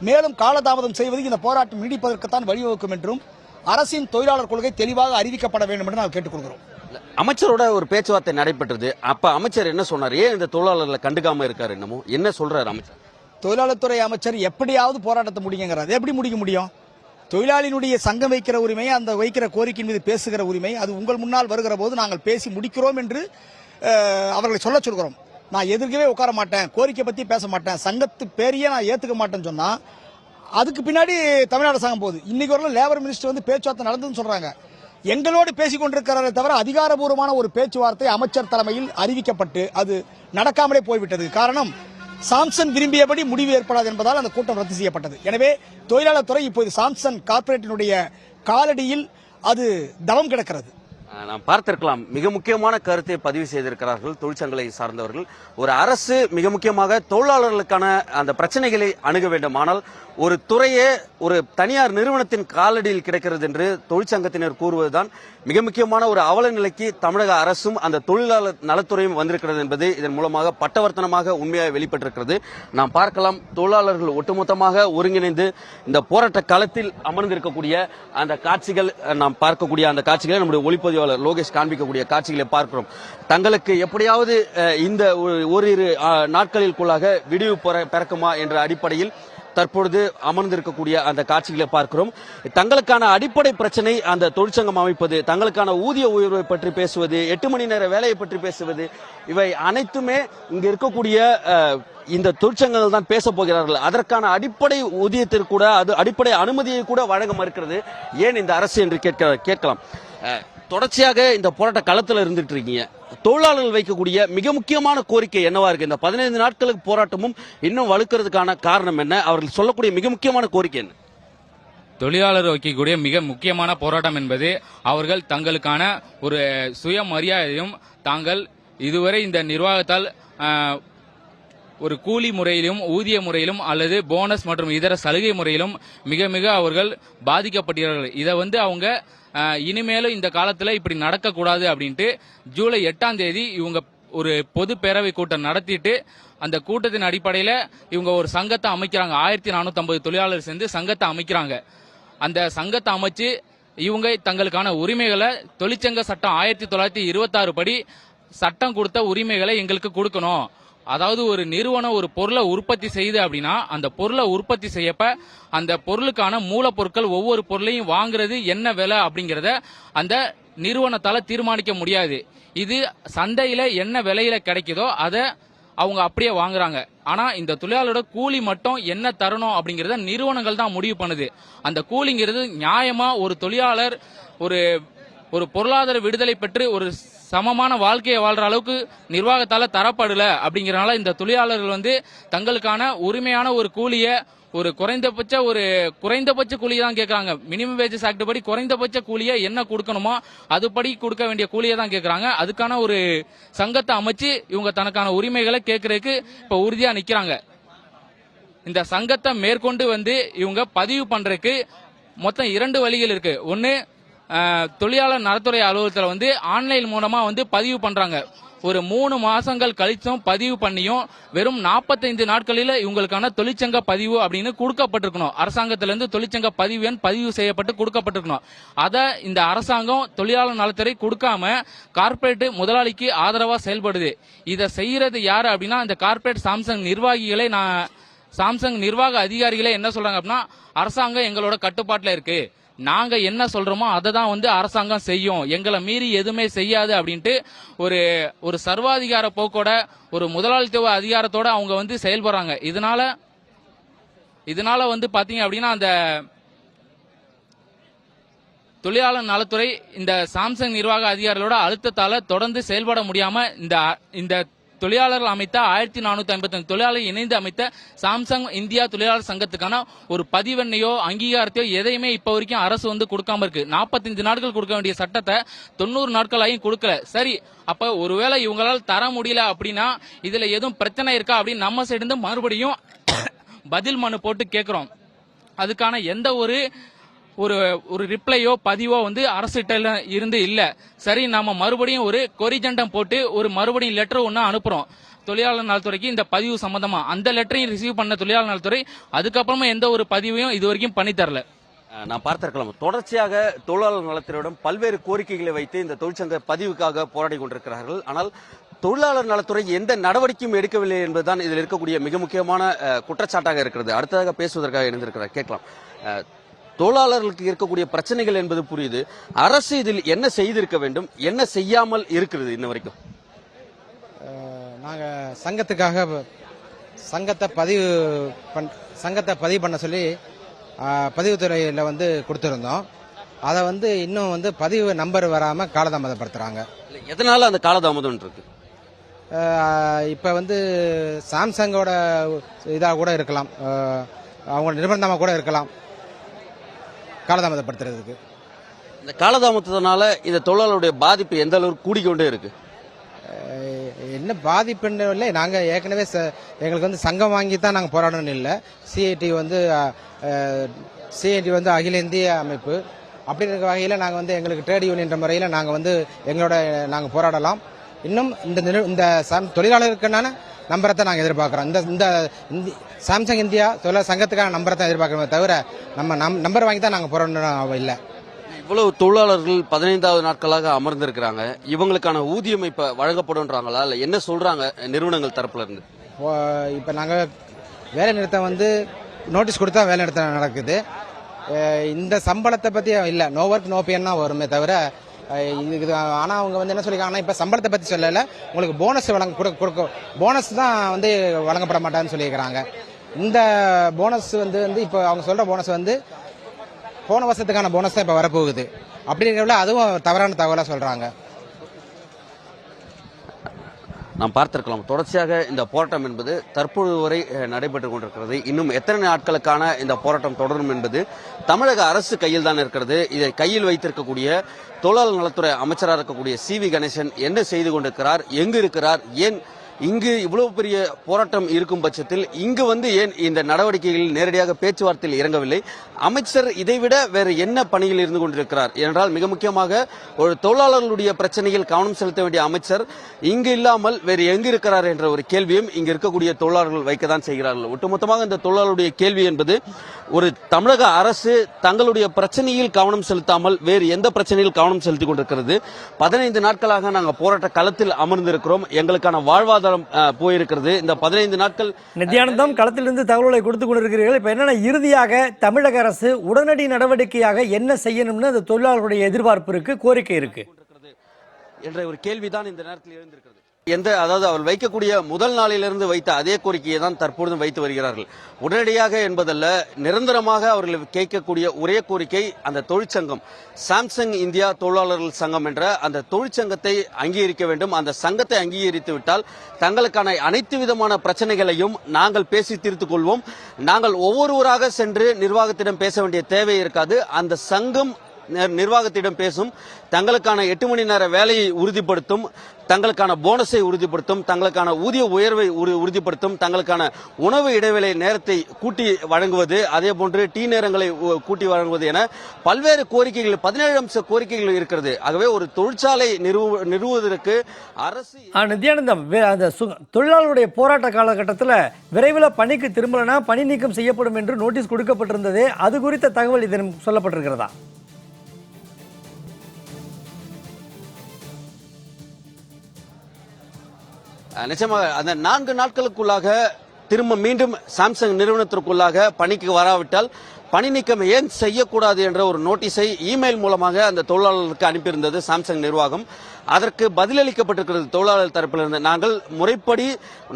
மேலும் காலதாமதம் செய்வது இந்த போராட்டம் நீடிப்பதற்குத்தான் வழிவகுக்கும் என்றும் அரசின் தொழிலாளர் கொள்கை தெளிவாக அறிவிக்கப்பட வேண்டும் என்று நாங்கள் கேட்டுக்கொள்கிறோம். அமைச்சரோட ஒரு பேச்சுவார்த்தை நடைபெற்றது. அப்ப அமைச்சர் என்ன சொன்னார்? ஏன் இந்த தொழிலாளர்களை கண்டுக்காம இருக்காரு? என்னமோ என்ன சொல்றாரு அமைச்சர்? தொழிலாளர் துறை அமைச்சர் எப்படியாவது போராட்டத்தை முடிங்கிறார். எப்படி முடிக்க முடியும்? தொழிலாளியினுடைய சங்கம் வைக்கிற உரிமை, அந்த வைக்கிற கோரிக்கையின் மீது பேசுகிற உரிமை, அது உங்கள் முன்னால் வருகிற போது நாங்கள் பேசி முடிக்கிறோம் என்று அவர்களை சொல்ல சொல்கிறோம். நான் எதிர்க்கவே உட்கார மாட்டேன், கோரிக்கை பத்தி பேச மாட்டேன், சங்கத்து பேரையே நான் ஏத்துக்க மாட்டேன்னு சொன்னா அதுக்கு பின்னாடி தமிழ்நாடு சங்கம் போகுது. இன்னைக்கு வரல லேபர் மினிஸ்டர் வந்து பேச்சுவார்த்தை நடந்ததுன்னு சொல்றாங்க. எங்களோடு பேசிக் கொண்டிருக்கிறாரே தவிர அதிகாரபூர்வமான ஒரு பேச்சுவார்த்தை அமைச்சர் தலைமையில் அறிவிக்கப்பட்டு அது நடக்காமலே போய்விட்டது. காரணம், சாம்சன் விரும்பியபடி முடிவு ஏற்படாது என்பதால் அந்த கூட்டம் ரத்து செய்யப்பட்டது. எனவே தொழிலாளர் துறை இப்போது சாம்சன் கார்ப்பரேட்டினுடைய காலடியில் அது தவம் கிடக்கிறது. நாம் பார்த்திருக்கலாம், மிக முக்கியமான கருத்தை பதிவு செய்திருக்கிறார்கள் தொழிற்சங்கங்களை சார்ந்தவர்கள். ஒரு அரசு மிக முக்கியமாக தொழிலாளர்களுக்கான அந்த பிரச்சனைகளை அணுக வேண்டும். ஆனால் ஒரு துறையே ஒரு தனியார் நிறுவனத்தின் காலடியில் கிடைக்கிறது என்று தொழிற்சங்கத்தினர் கூறுவதுதான் மிக முக்கியமான ஒரு அவல நிலைக்கு தமிழக அரசும் அந்த தொழிலாளர் நலத்துறையும் வந்திருக்கிறது என்பது இதன் மூலமாக பட்டவர்த்தனமாக உண்மையாக வெளிப்பட்டிருக்கிறது. நாம் பார்க்கலாம், தொழிலாளர்கள் ஒட்டுமொத்தமாக ஒருங்கிணைந்து இந்த போராட்ட களத்தில் அமர்ந்திருக்கக்கூடிய அந்த காட்சிகள், நாம் பார்க்கக்கூடிய அந்த காட்சிகளை நம்முடைய ஒளிப்பதிவாளர் லோகேஷ் காண்பிக்கக்கூடிய காட்சிகளை பார்க்கிறோம். தங்களுக்கு எப்படியாவது இந்த ஓரிரு நாட்களிற்குள்ளாக விடிவு பிறக்குமா என்ற அடிப்படையில் தற்பொழுது அமர்ந்திருக்கக்கூடிய அந்த காட்சிகளை பார்க்கிறோம். தங்களுக்கான அடிப்படை பிரச்சனை அந்த தொழிற்சங்கம் அமைப்பது, தங்களுக்கான ஊதிய உயர்வை பற்றி பேசுவது, 8 மணி நேர வேலையை பற்றி பேசுவது, இவை அனைத்துமே இங்க இருக்கக்கூடிய இந்த தொழிற்சங்கங்கள் தான் பேச போகிறார்கள். அதற்கான அடிப்படை ஊதியத்திற்கு கூட, அது அடிப்படை அனுமதியை கூட வழங்க மறுக்கிறது. ஏன் இந்த அரசு என்று கேட்கலாம். தொடர்ச்சியாக இந்த போராட்ட களத்தில் இருந்துட்டு இருக்கீங்க. தொழிலாளர்கள் வைக்கக்கூடிய மிக முக்கியமான கோரிக்கை என்னவா இருக்கு? இந்த 15 நாட்களுக்கு போராட்டமும் இன்னும் வலுக்கிறதுக்கான காரணம் என்ன? அவர்கள் சொல்லக்கூடிய மிக முக்கியமான கோரிக்கை என்ன? தொழிலாளர் வைக்கக்கூடிய மிக முக்கியமான போராட்டம் என்பது அவர்கள் தங்களுக்கான ஒரு சுயமரியாதையும், தாங்கள் இதுவரை இந்த நிர்வாகத்தால் ஒரு கூலி முறையிலும் ஊதிய முறையிலும் அல்லது போனஸ் மற்றும் இதர சலுகை முறையிலும் மிக மிக அவர்கள் பாதிக்கப்பட்டார்கள். இதை அவங்க இனிமேலும் இந்த காலத்துல இப்படி நடக்கக்கூடாது அப்படின்ட்டு ஜூலை 8ஆம் தேதி இவங்க ஒரு பொது பேரவை கூட்டம் நடத்திட்டு அந்த கூட்டத்தின் அடிப்படையில இவங்க ஒரு சங்கத்தை அமைக்கிறாங்க. 1450 தொழிலாளர் சேர்ந்து சங்கத்தை அமைக்கிறாங்க. அந்த சங்கத்தை அமைச்சு இவங்க தங்களுக்கான உரிமைகளை தொழிற்சங்க சட்டம் 1926 படி சட்டம் கொடுத்த உரிமைகளை எங்களுக்கு கொடுக்கணும். அதாவது ஒரு நிறுவனம் ஒரு பொருளை உற்பத்தி செய்யுது அப்படின்னா அந்த பொருளை உற்பத்தி செய்யப்ப அந்த பொருளுக்கான மூலப்பொருட்கள் ஒவ்வொரு பொருளையும் வாங்குறது என்ன விலை அப்படிங்கறத அந்த நிறுவனத்தால தீர்மானிக்க முடியாது. இது சந்தையில என்ன விலையில கிடைக்குதோ அதை அவங்க அப்படியே வாங்குறாங்க. ஆனா இந்த தொழிலாளரோட கூலி மட்டும் என்ன தரணும் அப்படிங்கறத நிறுவனங்கள் தான் முடிவு பண்ணுது. அந்த கூலிங்கிறது நியாயமா ஒரு தொழிலாளர் ஒரு பொருளாதார விடுதலை பெற்று ஒரு சமமான வாழ்க்கையை வாழ்ற அளவுக்கு நிர்வாகத்தால தரப்படல அப்படிங்கறனால இந்த தொழிலாளர்கள் தங்களுக்கான உரிமையான ஒரு கூலிய ஒரு குறைந்தபட்ச கூலியை தான் கேட்கறாங்க. மினிமம் வேஜஸ் ஆக்ட் படி குறைந்தபட்ச கூலியை என்ன கொடுக்கணுமோ அதுபடி கொடுக்க வேண்டிய கூலியை தான் கேட்கறாங்க. அதுக்கான ஒரு சங்கத்தை அமைச்சு இவங்க தனக்கான உரிமைகளை கேட்கறதுக்கு இப்ப உறுதியா நிக்கிறாங்க. இந்த சங்கத்தை மேற்கொண்டு இவங்க பதிவு பண்றதுக்கு மொத்தம் 2 வழிகள் இருக்கு. ஒன்னு, தொழிலாளர் நலத்துறை அலுவலகத்தில் ஆன்லைன் மூலமா பதிவு பண்றாங்க. ஒரு 3 மாசங்கள் கழிச்சும் பதிவு பண்ணியும் வெறும் 45 நாட்களில் இவங்களுக்கான தொழிற்சங்க பதிவு அப்படின்னு கொடுக்கப்பட்டிருக்கணும். அரசாங்கத்திலிருந்து தொழிற்சங்க பதிவு எண் பதிவு செய்யப்பட்டு கொடுக்கப்பட்டிருக்கணும். அதை இந்த அரசாங்கம் தொழிலாளர் நலத்துறை கொடுக்காம கார்ப்பரேட் முதலாளிக்கு ஆதரவா செயல்படுது. இதை செய்யறது யாரு அப்படின்னா இந்த கார்ப்பரேட் சாம்சங் நிர்வாகிகளை, சாம்சங் நிர்வாக அதிகாரிகளே என்ன சொல்றாங்க அப்படின்னா, அரசாங்கம் எங்களோட கட்டுப்பாட்டில் இருக்கு, நாங்க என்ன சொல்றோமோ அதை தான் வந்து அரசாங்கம் செய்யும், எங்களை மீறி எதுவுமே செய்யாது அப்படின்ட்டு ஒரு ஒரு சர்வாதிகார போக்கோட ஒரு முதலாளித்துவ அதிகாரத்தோட அவங்க வந்து செயல்படுறாங்க. இதனால வந்து பாத்தீங்க அப்படின்னா அந்த தொழிலாளர் நலத்துறை இந்த சாம்சங் நிர்வாக அதிகாரிகளோட அழுத்தத்தால தொடர்ந்து செயல்பட முடியாம இந்த தொழிலாளர்கள் அமைத்த 1455 தொழிலாளர்கள் இணைந்து அமைத்த சாம்சங் இந்தியா தொழிலாளர் சங்கத்துக்கான ஒரு பதிவெண்ணையோ அங்கீகாரத்தையோ எதையுமே இப்ப வரைக்கும் அரசு வந்து கொடுக்காம இருக்கு. 45 நாட்கள் கொடுக்க வேண்டிய சட்டத்தை 90 நாட்கள் ஆகியும் கொடுக்கல. சரி, அப்ப ஒருவேளை இவங்களால் தர முடியல அப்படின்னா இதுல எதுவும் பிரச்சனை இருக்கா அப்படின்னு நம்ம சைடு இருந்து மறுபடியும் பதில் மனு போட்டு கேட்கிறோம். அதுக்கான எந்த ஒரு ரிப்ளையோ பதிவோ வந்து அரசிட்ட இருந்து இல்ல. சரி, நாம மறுபடியும் ஒரு கொரிஜெண்டம் போட்டு ஒரு மறுபடியும் லெட்டர் ஒன்னு அனுப்புறோம் தொழிலாளர் நலத்துறைக்கு இந்த பதிவு சம்பந்தமா. அந்த லெட்டரையும் ரிசீவ் பண்ண தொழிலாளர் நலத்துறை அதுக்கப்புறமா எந்த ஒரு பதிவையும் இது வரைக்கும் பண்ணி தரல. நான் பார்த்திருக்கலாம், தொடர்ச்சியாக தொழிலாளர் நலத்துறையிடம் பல்வேறு கோரிக்கைகளை வைத்து இந்த தொழிற்சங்க பதிவுக்காக போராடி கொண்டிருக்கிறார்கள். ஆனால் தொழிலாளர் நலத்துறை எந்த நடவடிக்கையும் எடுக்கவில்லை என்பதுதான் இதில் இருக்கக்கூடிய மிக முக்கியமான குற்றச்சாட்டாக இருக்கிறது. அடுத்ததாக பேசுவதற்காக இணைந்திருக்கிறார், கேட்கலாம். தொழிலாளர்களுக்கு இருக்கக்கூடிய பிரச்சனைகள் என்பது புரியுது, அரசு இதில் என்ன செய்திருக்க வேண்டும், என்ன செய்யாமல் இருக்கிறது இன்ன வரைக்கும்? நாங்கள் சங்கத்துக்காக சங்கத்தை பதிவு பண்ண சொல்லி பதிவுத்துறையில் வந்து கொடுத்துருந்தோம். அதை வந்து இன்னும் வந்து பதிவு நம்பர் வராமல் காலதாமதப்படுத்துகிறாங்க. எதனால அந்த காலதாமதம் இருக்கு? இப்போ வந்து சாம்சங்கோட இதாக கூட இருக்கலாம், அவங்க நிர்பந்தமாக கூட இருக்கலாம் காலதாமதப்படுத்துறதுக்கு. இந்த காலதாமதத்தினால இந்த தொழிலாளருடைய பாதிப்பு எந்த அளவுக்கு கூடிக்கொண்டே இருக்கு? என்ன பாதிப்புன்னு இல்லை, நாங்கள் ஏற்கனவே எங்களுக்கு வந்து சங்கம் வாங்கி தான் நாங்கள் போராடணும் இல்லை. சிஐடி வந்து அகில இந்திய அமைப்பு. அப்படி இருக்க வகையில் நாங்கள் வந்து எங்களுக்கு ட்ரேட் யூனியன்ற முறையில் நாங்கள் போராடலாம். இன்னும் இந்த தொழிலாளருக்கான நம்பரை தான் நாங்கள் எதிர்பார்க்குறோம். இந்த சாம்சங் இந்தியா தொழிலாளர் சங்கத்துக்கான நம்பரை தான் எதிர்பார்க்குறோமே தவிர நம்ம நம்பர் வாங்கி தான் நாங்கள் போராடணும் இல்லை. இவ்வளவு தொழிலாளர்கள் 15வது நாட்களாக அமர்ந்திருக்கிறாங்க, இவங்களுக்கான ஊதியம் இப்ப வழங்கப்படும்ன்றாங்களா, இல்ல என்ன சொல்றாங்க நிறுவனங்கள் தரப்புல இருந்து? இப்போ நாங்கள் வேலை நிறுத்தம் வந்து நோட்டீஸ் கொடுத்தா வேலை நிறுத்தம் நடக்குது. இந்த சம்பளத்தை பற்றி இல்லை, நோ ஒர்க் நோ பேன்னா வருமே தவிர இது. ஆனால் அவங்க வந்து என்ன சொல்லியிருக்காங்கன்னா, இப்போ சம்பளத்தை பற்றி சொல்லலை, உங்களுக்கு போனஸ் போனஸ் தான் வந்து வழங்கப்பட மாட்டான்னு சொல்லியிருக்கிறாங்க. இந்த போனஸ் வந்து இப்போ அவங்க சொல்கிற போனஸ் வந்து போன வருஷத்துக்கான போனஸ் தான் இப்போ வரப்போகுது. அப்படிங்கிறதுல அதுவும் தவறான தகவலாக சொல்கிறாங்க. நாம் பார்த்திருக்கலாம், தொடர்ச்சியாக இந்த போராட்டம் என்பது தற்போது வரை நடைபெற்றுக் கொண்டிருக்கிறது. இன்னும் எத்தனை நாட்களுக்கான இந்த போராட்டம் தொடரும் என்பது தமிழக அரசு கையில் தான் இருக்கிறது. இதை கையில் வைத்திருக்கக்கூடிய தொழிலாளர் நலத்துறை அமைச்சராக இருக்கக்கூடிய CV கணேசன் என்ன செய்து கொண்டிருக்கிறார், எங்கு இருக்கிறார், ஏன் இங்கு இவ்வளவு பெரிய போராட்டம் இருக்கும் பட்சத்தில் இங்கு வந்து ஏன் இந்த நடவடிக்கைகளில் நேரடியாக பேச்சுவார்த்தையில் இறங்கவில்லை? அமைச்சர் இதைவிட வேறு என்ன பணியில் இருந்து கொண்டிருக்கிறார் என்றால், மிக முக்கியமாக ஒரு தொழிலாளர்களுடைய பிரச்சனையில் கவனம் செலுத்த வேண்டிய அமைச்சர் இங்கு இல்லாமல் வேறு எங்கு இருக்கிறார் என்ற ஒரு கேள்வியும் இங்கு இருக்கக்கூடிய தொழிலாளர்கள் வைக்கத்தான் செய்கிறார்கள். ஒட்டுமொத்தமாக இந்த தொழிலாளருடைய கேள்வி என்பது, ஒரு தமிழக அரசு தங்களுடைய பிரச்சனையில் கவனம் செலுத்தாமல் வேறு எந்த பிரச்சனையில் கவனம் செலுத்திக் கொண்டிருக்கிறது. 15 நாட்களாக நாங்கள் போராட்ட களத்தில் அமர்ந்திருக்கிறோம், எங்களுக்கான வாழ்வாதாரம் போயிருக்கிறது. இந்த 15 நாட்கள் நித்யானந்தம் களத்திலிருந்து தகவல்களை கொடுத்துக் கொண்டிருக்கிறீர்கள். இப்ப என்னன்னா, இறுதியாக தமிழக அரசு உடனடி நடவடிக்கையாக என்ன செய்யணும்னு அந்த தொழிலாளர்களுடைய எதிர்பார்ப்பு இருக்கு, கோரிக்கை இருக்கு என்ற ஒரு கேள்விதான் இந்த நேரத்தில் எழுந்திருக்கிறது. அதாவது அவர் வைக்கக்கூடிய முதல் நாளிலிருந்து வைத்த அதே கோரிக்கையை தான் தற்பொழுதும் வைத்து வருகிறார்கள். உடனடியாக என்பதல்ல, நிரந்தரமாக அவர்கள் கேட்கக்கூடிய ஒரே கோரிக்கை அந்த தொழிற்சங்கம், சாம்சங் இந்தியா தொழிலாளர்கள் சங்கம் என்ற அந்த தொழிற்சங்கத்தை அங்கீகரிக்க வேண்டும். அந்த சங்கத்தை அங்கீகரித்து விட்டால் தங்களுக்கான அனைத்து விதமான பிரச்சனைகளையும் நாங்கள் பேசி தீர்த்துக் கொள்வோம். நாங்கள் ஒவ்வொருவராக சென்று நிர்வாகத்திடம் பேச வேண்டிய தேவை இருக்காது. அந்த சங்கம் நிர்வாகத்திடம் பேசும், தங்களுக்கான 8 மணி நேர வேலையை உறுதிப்படுத்தும், தங்களுக்கான போனஸை உறுதிப்படுத்தும், தங்களுக்கான ஊதிய உயர்வை உறுதிப்படுத்தும், தங்களுக்கான உணவு இடைவேளை நேரத்தை கூட்டி வழங்குவது, அதே போன்று டீ நேரங்களை கூட்டி வழங்குவது என பல்வேறு கோரிக்கைகள், 17 அம்ச கோரிக்கைகள் இருக்கிறது. ஆகவே ஒரு தொழிற்சாலை நிறுவுவதற்கு அரசு நித்யானந்தம், அந்த தொழிலாளருடைய போராட்ட காலகட்டத்தில் விரைவில் பணிக்கு திரும்பலனா பணி நீக்கம் செய்யப்படும் என்று நோட்டீஸ் கொடுக்கப்பட்டிருந்தது. அது குறித்த தகவல் இதன் சொல்லப்பட்டிருக்கிறதா? நிச்சயமாக அந்த 4 நாட்களுக்குள்ளாக திரும்ப மீண்டும் சாம்சங் நிறுவனத்திற்குள்ளாக பணிக்கு வராவிட்டால் பணி நீக்கம் ஏன் செய்யக்கூடாது என்ற ஒரு நோட்டீஸை இமெயில் மூலமாக அந்த தொழிலாளர்களுக்கு அனுப்பியிருந்தது சாம்சங் நிர்வாகம். அதற்கு பதிலளிக்கப்பட்டிருக்கிறது தொழிலாளர் தரப்பிலிருந்து. நாங்கள் முறைப்படி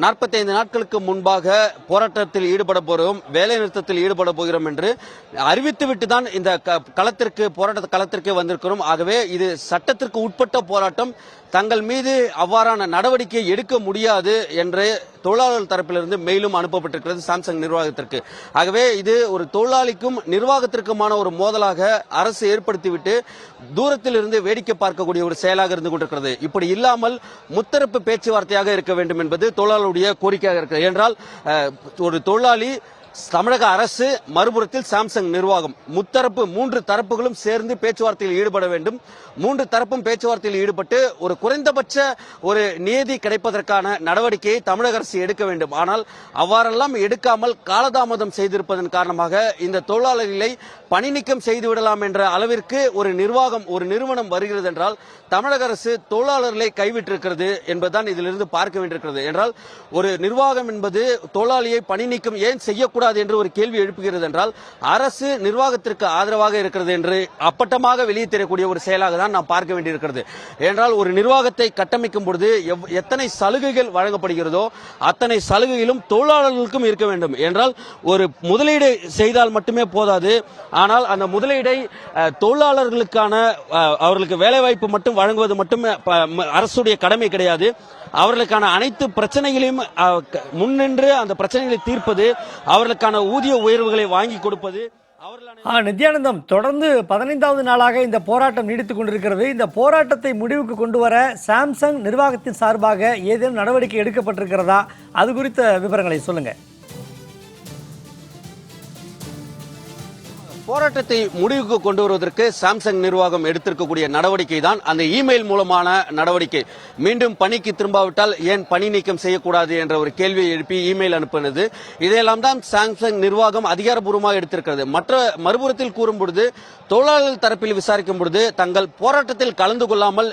45 நாட்களுக்கு முன்பாக போராட்டத்தில் ஈடுபட போகிறோம், வேலை நிறுத்தத்தில் ஈடுபட போகிறோம் என்று அறிவித்துவிட்டு தான் இந்த போராட்ட களத்திற்கு வந்திருக்கிறோம். ஆகவே இது சட்டத்திற்கு உட்பட்ட போராட்டம், தங்கள் மீது அவ்வாறான நடவடிக்கை எடுக்க முடியாது என்று தொழிலாளர் தரப்பிலிருந்து மெயிலும் அனுப்பப்பட்டிருக்கிறது சாம்சங் நிர்வாகத்திற்கு. ஆகவே இது ஒரு தொழிலாளிக்கும் நிர்வாகத்திற்குமான ஒரு மோதலாக அரசு ஏற்படுத்திவிட்டு தூரத்தில் இருந்து வேடிக்கை பார்க்கக்கூடிய ஒரு செயலாக இருந்து கொண்டிருக்கிறது. இப்படி இல்லாமல் முத்தரப்பு பேச்சுவார்த்தையாக இருக்க வேண்டும் என்பது தொழிலாளருடைய கோரிக்கையாக இருக்கிறது. என்றால் ஒரு தொழிலாளி, தமிழக அரசு, மறுபுறத்தில் சாம்சங் நிர்வாகம், முத்தரப்பு 3 தரப்புகளும் சேர்ந்து பேச்சுவார்த்தையில் ஈடுபட வேண்டும். 3 தரப்பும் பேச்சுவார்த்தையில் ஈடுபட்டு ஒரு குறைந்தபட்ச ஒரு நீதி கிடைப்பதற்கான நடவடிக்கையை தமிழக அரசு எடுக்க வேண்டும். ஆனால் அவ்வாறெல்லாம் எடுக்காமல் காலதாமதம் செய்திருப்பதன் காரணமாக இந்த தொழிலாளர்களை பணி நீக்கம் செய்துவிடலாம் என்ற அளவிற்கு ஒரு நிறுவனம் வருகிறது என்றால் தமிழக அரசு தொழிலாளர்களை கைவிட்டிருக்கிறது என்பதுதான் இதிலிருந்து பார்க்க வேண்டியிருக்கிறது. என்றால் ஒரு நிர்வாகம் என்பது தொழிலாளியை பணி நீக்கம் ஏன் செய்யக்கூடாது என்று ஒரு கேள்வி எழுப்புகிறது என்றால் அரசு நிர்வாகத்திற்கு ஆதரவாக இருக்கிறது என்று அப்பட்டமாக வெளியே தெரியக்கூடிய ஒரு செயலாக தான் நாம் பார்க்க வேண்டியிருக்கிறது. என்றால் ஒரு நிர்வாகத்தை கட்டமைக்கும் பொழுது எத்தனை சலுகைகள் வழங்கப்படுகிறதோ அத்தனை சலுகைகளும் தொழிலாளர்களுக்கும் இருக்க வேண்டும். என்றால் ஒரு முதலீடு செய்தால் மட்டுமே போதாது, ஆனால் அந்த முதலீடை தொழிலாளர்களுக்கான அவர்களுக்கு வேலைவாய்ப்பு மட்டும் வழங்குவது மட்டும் அரசுடைய கடமை கிடையாது. அவர்களுக்கான அனைத்து பிரச்சனைகளையும் முன்னின்று அந்த பிரச்சனைகளை தீர்ப்பது, அவர்களுக்கான ஊதிய உயர்வுகளை வாங்கி கொடுப்பது. நித்யானந்தம், தொடர்ந்து 15வது நாளாக இந்த போராட்டம் நீடித்துக் கொண்டிருக்கிறது. இந்த போராட்டத்தை முடிவுக்கு கொண்டு வர சாம்சங் நிர்வாகத்தின் சார்பாக ஏதேனும் நடவடிக்கை எடுக்கப்பட்டிருக்கிறதா? அது குறித்த விவரங்களை சொல்லுங்க. போராட்டத்தை முடிவுக்கு கொண்டு வருவதற்கு சாம்சங் நிர்வாகம் எடுத்திருக்கக்கூடிய நடவடிக்கை தான் அந்த இமெயில் மூலமான நடவடிக்கை. மீண்டும் பணிக்கு திரும்பாவிட்டால் ஏன் பணி நீக்கம் செய்யக்கூடாது என்ற ஒரு கேள்வியை எழுப்பி இமெயில் அனுப்பினது. இதையெல்லாம் தான் சாம்சங் நிர்வாகம் அதிகாரப்பூர்வமாக எடுத்திருக்கிறது. மறுபுறத்தில் கூறும்பொழுது தொழிலாளர்கள் தரப்பில் விசாரிக்கும் பொழுது தங்கள் போராட்டத்தில் கலந்து கொள்ளாமல்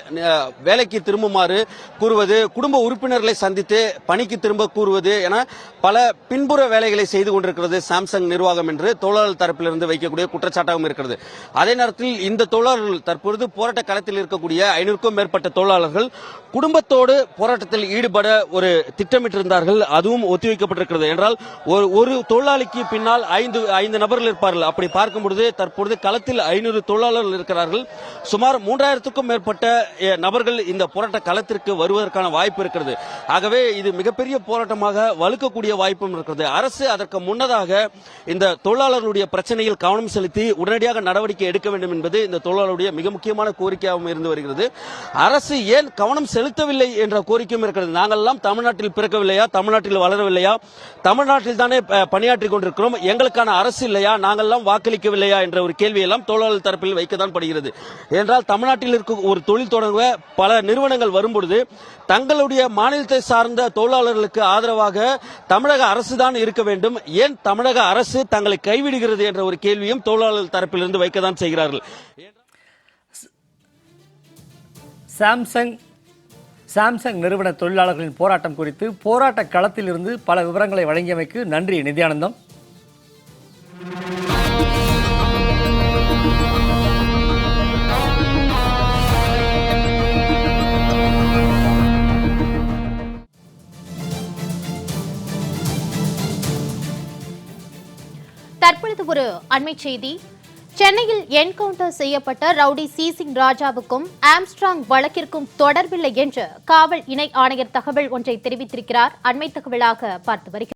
வேலைக்கு திரும்புமாறு கூறுவது, குடும்ப உறுப்பினர்களை சந்தித்து பணிக்கு திரும்ப கூறுவது என பல பின்புற வேலைகளை செய்து கொண்டிருக்கிறது சாம்சங் நிர்வாகம் என்று தொழிலாளர் தரப்பிலிருந்து வைக்கக்கூடிய குற்றச்சாட்டாகவும் இருக்கிறது. அதே நேரத்தில் இந்த தொழிலாளர்கள் தற்பொழுது போராட்ட களத்தில் இருக்கக்கூடிய 500க்கும் மேற்பட்ட தொழிலாளர்கள் குடும்பத்தோடு போராட்டத்தில் ஈடுபட ஒரு திட்டமிட்டிருந்தார்கள். அதுவும் ஒத்திவைக்கப்பட்டிருக்கிறது. என்றால் ஒரு தொழிலாளிக்கு பின்னால் 5 நபர்கள் இருப்பார்கள். அப்படி பார்க்கும்பொழுது தற்பொழுது களத்தில் 500 தொழிலாளர்கள் இருக்கிறார்கள். சுமார் 3000க்கும் மேற்பட்ட நபர்கள் இந்த போராட்ட களத்திற்கு வருவதற்கான வாய்ப்பு இருக்கிறது. ஆகவே இது மிகப்பெரிய போராட்டமாக வலுக்கக்கூடிய வாய்ப்பும் இருக்கிறது. அரசு அதற்கு முன்னதாக இந்த தொழிலாளர்களுடைய பிரச்சனையில் கவனம் செலுத்தி உடனடியாக நடவடிக்கை எடுக்க வேண்டும் என்பது இந்த தொழிலாளருடைய மிக முக்கியமான கோரிக்கையாகவும் இருந்து வருகிறது. அரசு ஏன் கவனம் செலுத்தவில்லை என்ற கோரிக்கையும் இருக்கிறது. நாங்கள் எல்லாம் தமிழ்நாட்டில் பிறக்கவில்லையா? தமிழ்நாட்டில் வளரவில்லையா? தமிழ்நாட்டில் தானே பணியாற்றிக் கொண்டிருக்கிறோம். எங்களுக்கான அரசு இல்லையா? நாங்கள் எல்லாம் வாக்களிக்கவில்லையா என்ற ஒரு கேள்வியெல்லாம் தொழிலாளர் தரப்பில் வைக்கத்தான் படுகிறது. என்றால் தமிழ்நாட்டில் இருக்க ஒரு தொழில் தொடங்க பல நிறுவனங்கள் வரும்பொழுது தங்களுடைய மாநிலத்தை சார்ந்த தொழிலாளர்களுக்கு ஆதரவாக தமிழக அரசு தான் இருக்க வேண்டும். ஏன் தமிழக அரசு தங்களை கைவிடுகிறது என்ற ஒரு கேள்வியும் தொழிலாளர் தரப்பிலிருந்து வைக்கத்தான் செய்கிறார்கள். சாம்சங் நிறுவன தொழிலாளர்களின் போராட்டம் குறித்து போராட்ட களத்தில் இருந்து பல விவரங்களை வழங்கியமைக்கு நன்றி நித்யானந்தம். தற்பொழுது ஒரு அண்மை செய்தி. சென்னையில் என்கவுண்டர் செய்யப்பட்ட ரவுடி சிசிங் ராஜாவுக்கும் ஆம்ஸ்ட்ராங் வழக்கிற்கும் தொடர்பில்லை என்று காவல் இணை ஆணையர் தகவல் ஒன்றை தெரிவித்திருக்கிறார். அண்மை தகவலாக பார்த்து வருகிறார்.